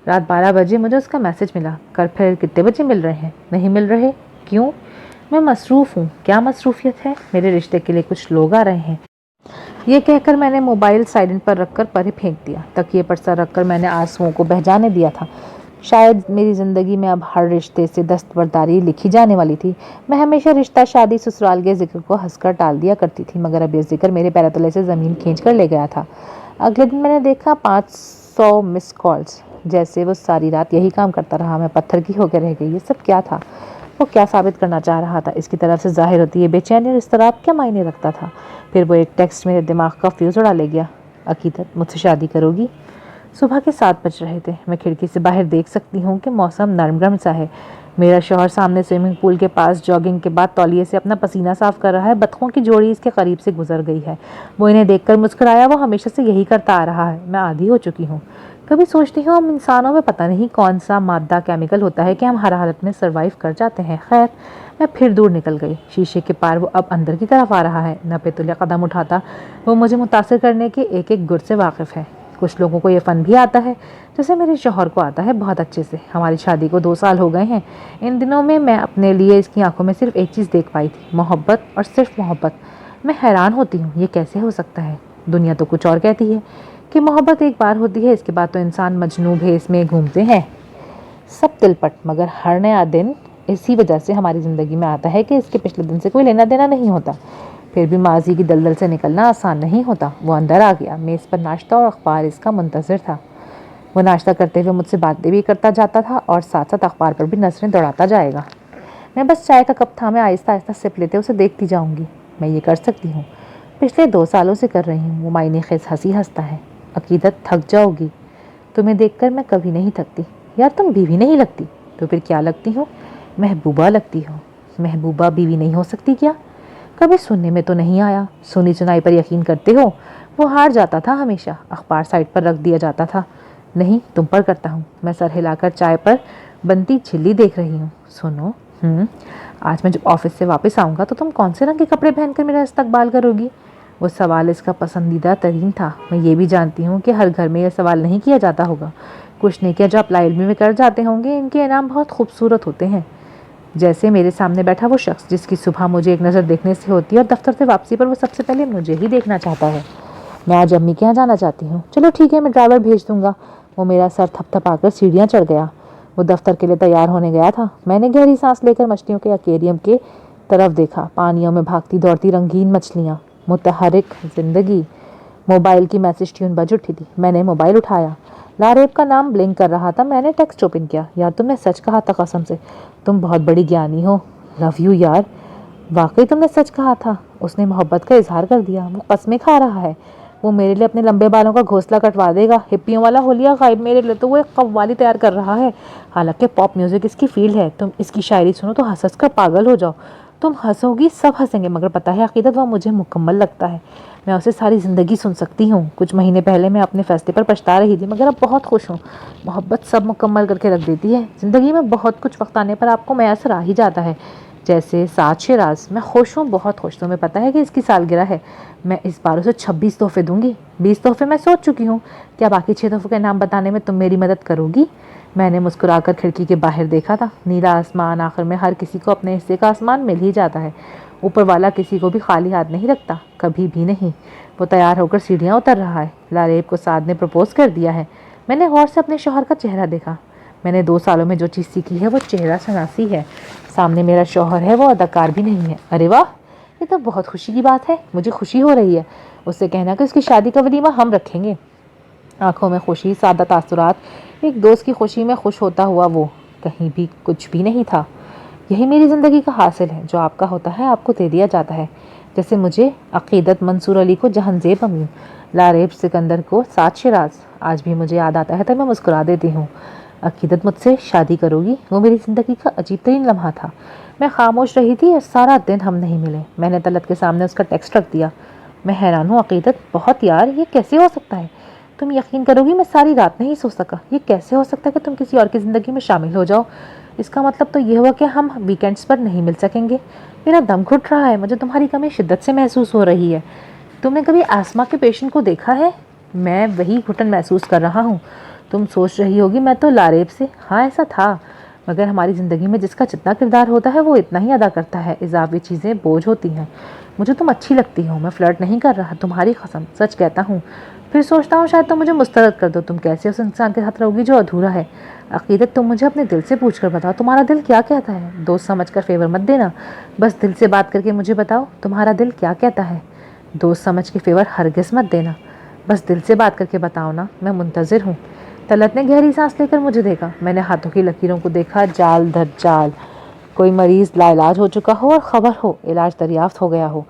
रात 12 बजे मुझे उसका मैसेज मिला। कल फिर कितने बजे मिल रहे हैं? नहीं मिल रहे? क्यों? मैं मसरूफ़ हूँ। क्या मसरूफियत है? मेरे रिश्ते के लिए कुछ लोग आ रहे हैं। ये कहकर मैंने मोबाइल साइलेंट पर रखकर परे फेंक दिया। तकिए पर सर रखकर मैंने आंसुओं को बह जाने दिया था। शायद मेरी ज़िंदगी में अब हर रिश्ते से दस्तबरदारी लिखी जाने वाली थी। मैं हमेशा रिश्ता, शादी, ससुराल के जिक्र को हंसकर टाल दिया करती थी, मगर अब ये जिक्र मेरे पैरों तले से ज़मीन खींच कर ले गया था। अगले दिन मैंने देखा 500 मिस कॉल्स। जैसे वो सारी रात यही काम करता रहा। मैं पत्थर की होकर रह गई। ये सब क्या था? वो क्या साबित करना चाह रहा था? इसकी तरफ से जाहिर होती है बेचैनी और इस्तराब क्या मायने रखता था? फिर वो एक टेक्स्ट मेरे दिमाग का फ्यूज़ उड़ा ले गया। अकीदत, मुझसे शादी करोगी? सुबह के 7 बज रहे थे। मैं खिड़की से बाहर देख सकती हूँ कि मौसम नरम गरम सा है। मेरा शौहर सामने स्विमिंग पूल के पास जॉगिंग के बाद तौलिए से अपना पसीना साफ कर रहा है। बतखों की जोड़ी इसके करीब से गुजर गई है। वो इन्हें देखकर मुस्कुराया। वो हमेशा से यही करता आ रहा है। मैं आधी हो चुकी हूँ। کبھی سوچتی ہوں ہم انسانوں میں پتہ نہیں کون سا مادہ کیمیکل ہوتا ہے کہ ہم ہر حالت میں سروائیو کر جاتے ہیں۔ خیر، میں پھر دور نکل گئی۔ شیشے کے پار وہ اب اندر کی طرف آ رہا ہے، نہ پتلیہ قدم اٹھاتا۔ وہ مجھے متاثر کرنے کے ایک ایک گر سے واقف ہے۔ کچھ لوگوں کو یہ فن بھی آتا ہے، جیسے میرے شوہر کو آتا ہے بہت اچھے سے۔ ہماری شادی کو 2 سال ہو گئے ہیں۔ ان دنوں میں اپنے لیے اس کی آنکھوں میں صرف ایک چیز دیکھ پائی تھی، محبت اور صرف محبت۔ میں حیران ہوتی ہوں یہ کیسے ہو سکتا ہے۔ دنیا تو کچھ اور کہتی ہے کہ محبت ایک بار ہوتی ہے، اس کے بعد تو انسان مجنوں بھیس میں گھومتے ہیں، سب تلپٹ۔ مگر ہر نیا دن اسی وجہ سے ہماری زندگی میں آتا ہے کہ اس کے پچھلے دن سے کوئی لینا دینا نہیں ہوتا۔ پھر بھی ماضی کی دلدل سے نکلنا آسان نہیں ہوتا۔ وہ اندر آ گیا، میز پر ناشتہ اور اخبار اس کا منتظر تھا۔ وہ ناشتہ کرتے ہوئے مجھ سے باتیں بھی کرتا جاتا تھا اور ساتھ ساتھ اخبار پر بھی نظریں دوڑاتا جائے گا۔ میں بس چائے کا کپ تھامے آہستہ آہستہ سپ لیتے اسے دیکھتی جاؤں گی۔ میں یہ کر سکتی ہوں، پچھلے 2 سالوں سے کر رہی ہوں۔ وہ معنی خیز ہنسی ہنستا ہے۔ عقیدت، تھک جاؤ گی؟ تمہیں دیکھ کر میں کبھی نہیں تھکتی۔ یار تم بیوی نہیں لگتی تو پھر کیا لگتی ہوں؟ محبوبہ لگتی ہو۔ محبوبہ بیوی نہیں ہو سکتی کیا؟ کبھی سننے میں تو نہیں آیا۔ سنی سنائی پر یقین کرتے ہو؟ وہ ہار جاتا تھا ہمیشہ۔ اخبار سائٹ پر رکھ دیا جاتا تھا۔ نہیں، تم پر کرتا ہوں۔ میں سر ہلا کر چائے پر بنتی جھلی دیکھ رہی ہوں۔ سنو، آج میں جب آفس سے واپس آؤں گا تو تم کون سے رنگ کے کپڑے پہن کر میرا استقبال کرو گی؟ وہ سوال اس کا پسندیدہ ترین تھا۔ میں یہ بھی جانتی ہوں کہ ہر گھر میں یہ سوال نہیں کیا جاتا ہوگا۔ کچھ نیکیاں جو اپلائی علمی میں کر جاتے ہوں گے، ان کے انعام بہت خوبصورت ہوتے ہیں۔ جیسے میرے سامنے بیٹھا وہ شخص جس کی صبح مجھے ایک نظر دیکھنے سے ہوتی ہے اور دفتر سے واپسی پر وہ سب سے پہلے مجھے ہی دیکھنا چاہتا ہے۔ میں آج امی کے یہاں جانا چاہتی ہوں۔ چلو ٹھیک ہے، میں ڈرائیور بھیج دوں گا۔ وہ میرا سر تھپ تھپا کر سیڑھیاں چڑھ گیا۔ وہ دفتر کے لیے تیار ہونے گیا تھا۔ میں نے گہری سانس لے کر مچھلیوں کے ایکویریم کے طرف دیکھا۔ پانیوں میں بھاگتی دوڑتی رنگین مچھلیاں، متحرک زندگی۔ موبائل کی میسج ٹیون بج اٹھی تھی۔ میں نے موبائل اٹھایا۔ لاریب کا نام بلنک کر رہا تھا۔ میں نے ٹیکسٹ اوپن کیا۔ یار تم نے سچ کہا تھا، قسم سے تم بہت بڑی گیانی ہو۔ لو یو یار، واقعی تم نے سچ کہا تھا۔ اس نے محبت کا اظہار کر دیا۔ وہ قسمیں کھا رہا ہے۔ وہ میرے لیے اپنے لمبے بالوں کا گھونسلہ کٹوا دے گا۔ ہپیوں والا ہولیا غائب، میرے لیے تو وہ ایک قوالی تیار کر رہا ہے۔ حالانکہ پاپ میوزک اس کی فیلڈ ہے۔ تم اس کی شاعری سنو تو ہنس ہنس کر پاگل ہو جاؤ۔ تم ہنسو گی، سب ہنسیں گے، مگر پتہ ہے عقیدت، وہ مجھے مکمل لگتا ہے۔ میں اسے ساری زندگی سن سکتی ہوں۔ کچھ مہینے پہلے میں اپنے فیصلے پر پچھتا رہی تھی، مگر اب بہت خوش ہوں۔ محبت سب مکمل کر کے رکھ دیتی ہے۔ زندگی میں بہت کچھ وقت آنے پر آپ کو میسر آ ہی جاتا ہے، جیسے 7 شیراز۔ میں خوش ہوں، بہت خوش۔ تمہیں پتہ ہے کہ اس کی سالگرہ ہے۔ میں اس بار اسے 26 تحفے دوں گی۔ 20 تحفے میں سوچ چکی ہوں۔ کیا باقی 6 تحفوں کے نام بتانے میں تم میری مدد کرو گی؟ میں نے مسکرا کر کھڑکی کے باہر دیکھا تھا۔ نیلا آسمان، آخر میں ہر کسی کو اپنے حصے کا آسمان مل ہی جاتا ہے۔ اوپر والا کسی کو بھی خالی ہاتھ نہیں رکھتا، کبھی بھی نہیں۔ وہ تیار ہو کر سیڑھیاں اتر رہا ہے۔ لاریب کو سعد نے پرپوز کر دیا ہے۔ میں نے غور سے اپنے شوہر کا چہرہ دیکھا۔ میں نے 2 سالوں میں جو چیز سیکھی ہے وہ چہرہ شناسی ہے۔ سامنے میرا شوہر ہے، وہ اداکار بھی نہیں ہے۔ ارے واہ، یہ تو بہت خوشی کی بات ہے۔ مجھے خوشی ہو رہی ہے۔ اس سے کہنا کہ اس کی شادی کا ولیمہ ہم رکھیں گے۔ آنکھوں میں خوشی، سادہ تاثرات، ایک دوست کی خوشی میں خوش ہوتا ہوا وہ کہیں بھی کچھ بھی نہیں تھا۔ یہی میری زندگی کا حاصل ہے۔ جو آپ کا ہوتا ہے آپ کو دے دیا جاتا ہے، جیسے مجھے عقیدت، منصور علی کو جہانزیب امین، لاریب سکندر کو 7 شیراز۔ آج بھی مجھے یاد آتا ہے تو میں مسکرا دیتی ہوں۔ عقیدت مجھ سے شادی کرو گی؟ وہ میری زندگی کا عجیب ترین لمحہ تھا۔ میں خاموش رہی تھی اور سارا دن ہم نہیں ملے۔ میں نے طلعت کے سامنے اس کا ٹیکسٹ رکھ دیا۔ میں حیران ہوں عقیدت، بہت یار، یہ کیسے ہو سکتا ہے؟ تم یقین کرو گی میں ساری رات نہیں سو سکا۔ یہ کیسے ہو سکتا ہے کہ تم کسی اور کی زندگی میں شامل ہو جاؤ؟ اس کا مطلب تو یہ ہوا کہ ہم ویکینڈز پر نہیں مل سکیں گے۔ میرا دم گھٹ رہا ہے، مجھے تمہاری کمی شدت سے محسوس ہو رہی ہے۔ تم نے کبھی آسما کے پیشنٹ کو دیکھا ہے؟ میں وہی گھٹن محسوس کر رہا ہوں۔ تم سوچ رہی ہوگی میں تو لاریب سے، ہاں ایسا تھا، مگر ہماری زندگی میں جس کا جتنا کردار ہوتا ہے وہ اتنا ہی ادا کرتا ہے۔ اضافی چیزیں بوجھ ہوتی ہیں۔ مجھے تم اچھی لگتی ہو، میں فلرٹ نہیں کر رہا، تمہاری قسم سچ کہتا ہوں۔ پھر سوچتا ہوں شاید تم مجھے مسترد کر دو۔ تم کیسے اس انسان کے ساتھ رہو گی جو ادھورا ہے؟ عقیدت، تم مجھے اپنے دل سے پوچھ کر بتاؤ، تمہارا دل کیا کہتا ہے؟ دوست سمجھ کر فیور مت دینا، بس دل سے بات کر کے مجھے بتاؤ تمہارا دل کیا کہتا ہے۔ دوست سمجھ کے فیور ہرگز مت دینا، بس دل سے بات کر کے بتاؤ نا، میں منتظر ہوں۔ طلعت نے گہری سانس لے کر مجھے دیکھا۔ میں نے ہاتھوں کی لکیروں کو دیکھا، جال دھر جال۔ کوئی مریض لا علاج ہو چکا ہو اور خبر ہو علاج دریافت ہو گیا ہو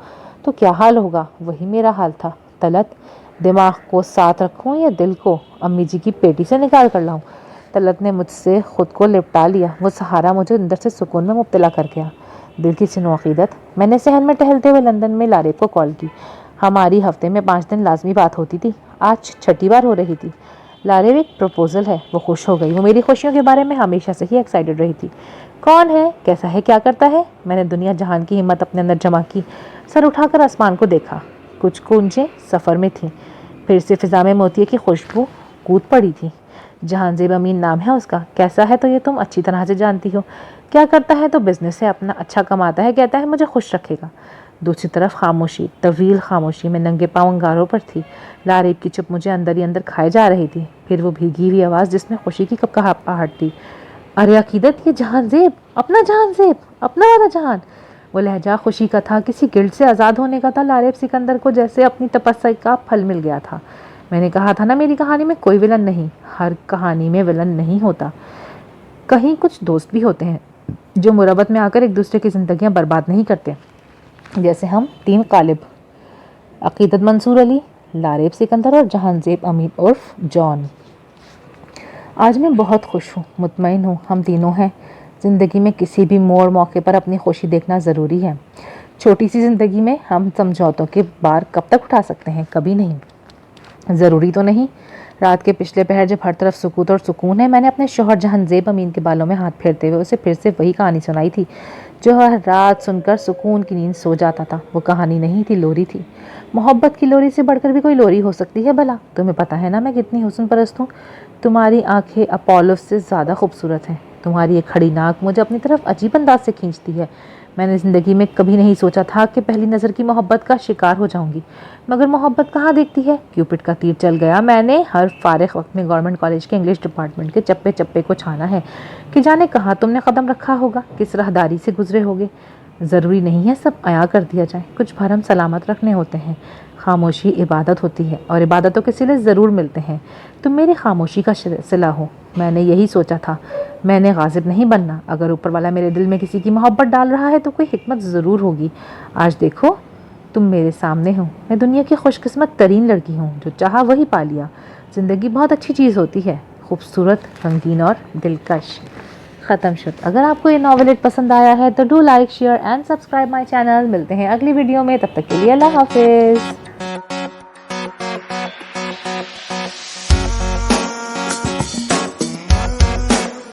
تو کیا حال ہوگا؟ وہی میرا حال تھا۔ طلعت، دماغ کو ساتھ رکھوں یا دل کو امی جی کی پیٹی سے نکال کر لاؤں؟ طلعت نے مجھ سے خود کو لپٹا لیا۔ وہ سہارا مجھے اندر سے سکون میں مبتلا کر گیا۔ دل کی سنو عقیدت، میں نے صحن میں ٹہلتے ہوئے لندن میں لاریب کو کال کی۔ ہماری ہفتے میں 5 دن لازمی بات ہوتی تھی، آج 6ٹھی بار ہو رہی تھی۔ लारेब एक प्रपोजल है। वो खुश हो गई। वो मेरी खुशियों के बारे में हमेशा से ही एक्साइटेड रही थी। कौन है, कैसा है, क्या करता है? मैंने दुनिया जहान की हिम्मत अपने अंदर जमा की, सर उठाकर आसमान को देखा। कुछ कूंजें सफ़र में थीं। फिर से फिजा में मोतिये की खुशबू कूद पड़ी थी। जहांजेब अमीन नाम है उसका। कैसा है तो ये तुम अच्छी तरह से जानती हो। क्या करता है तो बिजनेस है अपना, अच्छा कमाता है, कहता है मुझे खुश रखेगा। दूसरी तरफ खामोशी, तवील खामोशी में नंगे पाँव अंगारों पर थी। लारेब की चुप मुझे अंदर ही अंदर खाए जा रही थी। फिर वो भीगी हुई आवाज़ जिसमें खुशी की कपकहाहट थी। अरे अकीदत, ये जहांजेब, अपना जहांजेब, अपना वाला जहान। वो लहजा खुशी का था, किसी गिल्ट से आज़ाद होने का था। लारेब सिकंदर को जैसे अपनी तपस्या का फल मिल गया था। मैंने कहा था ना, मेरी कहानी में कोई विलन नहीं। हर कहानी में विलन नहीं होता, कहीं कुछ दोस्त भी होते हैं जो मुरब्बत में आकर एक दूसरे की ज़िंदगियां बर्बाद नहीं करते। जैसे हम 3 कालिब, अकीदत मंसूर अली, लारेब सिकंदर और जहांजेब अमीन उर्फ जॉन। आज मैं बहुत खुश हूँ, मुतमईन हूँ। हम तीनों हैं। ज़िंदगी में किसी भी मोड़ मौके पर अपनी खुशी देखना ज़रूरी है। छोटी सी ज़िंदगी में हम समझौतों के बार कब तक उठा सकते हैं? कभी नहीं। ज़रूरी तो नहीं। रात के पिछले पहर जब हर तरफ सुकूत और सुकून है, मैंने अपने शौहर जहांजेब अमीन के बालों में हाथ फेरते हुए उसे फिर से वही कहानी सुनाई थी जो हर रात सुनकर सुकून की नींद सो जाता था। वो कहानी नहीं थी, लोरी थी। मोहब्बत की लोरी से बढ़कर भी कोई लोरी हो सकती है भला? तुम्हें पता है ना मैं कितनी हुस्न परस्त हूँ। तुम्हारी आंखें अपोलो से ज़्यादा खूबसूरत हैं। तुम्हारी एक खड़ी नाक मुझे अपनी तरफ अजीब अंदाज से खींचती है। मैंने ज़िंदगी में कभी नहीं सोचा था कि पहली नज़र की मोहब्बत का शिकार हो जाऊंगी, मगर मोहब्बत कहाँ देखती है। क्यूपिड का तीर चल गया। मैंने हर फारिग वक्त में गवर्नमेंट कॉलेज के इंग्लिश डिपार्टमेंट के चप्पे चप्पे को छाना है कि जाने कहाँ तुमने कदम रखा होगा, किस राहदारी से गुजरे होगे। ज़रूरी नहीं है सब अया कर दिया जाए, कुछ भरम सलामत रखने होते हैं। खामोशी इबादत होती है और इबादतों के सिले ज़रूर मिलते हैं। तुम मेरी खामोशी का सिला हो। मैंने यही सोचा था। मैंने गाजिब नहीं बनना। अगर ऊपर वाला मेरे दिल में किसी की मोहब्बत डाल रहा है तो कोई हिकमत ज़रूर होगी। आज देखो, तुम मेरे सामने हो। मैं दुनिया की खुशकिस्मत तरीन लड़की हूँ, जो चाहा वही पा लिया। ज़िंदगी बहुत अच्छी चीज़ होती है, खूबसूरत, रंगीन और दिलकश। ख़त्म शुद। अगर आपको ये नॉवेलेट पसंद आया है तो do like, share and subscribe my channel. मिलते हैं अगली वीडियो में, तब तक के लिए अल्लाह हाफिज़।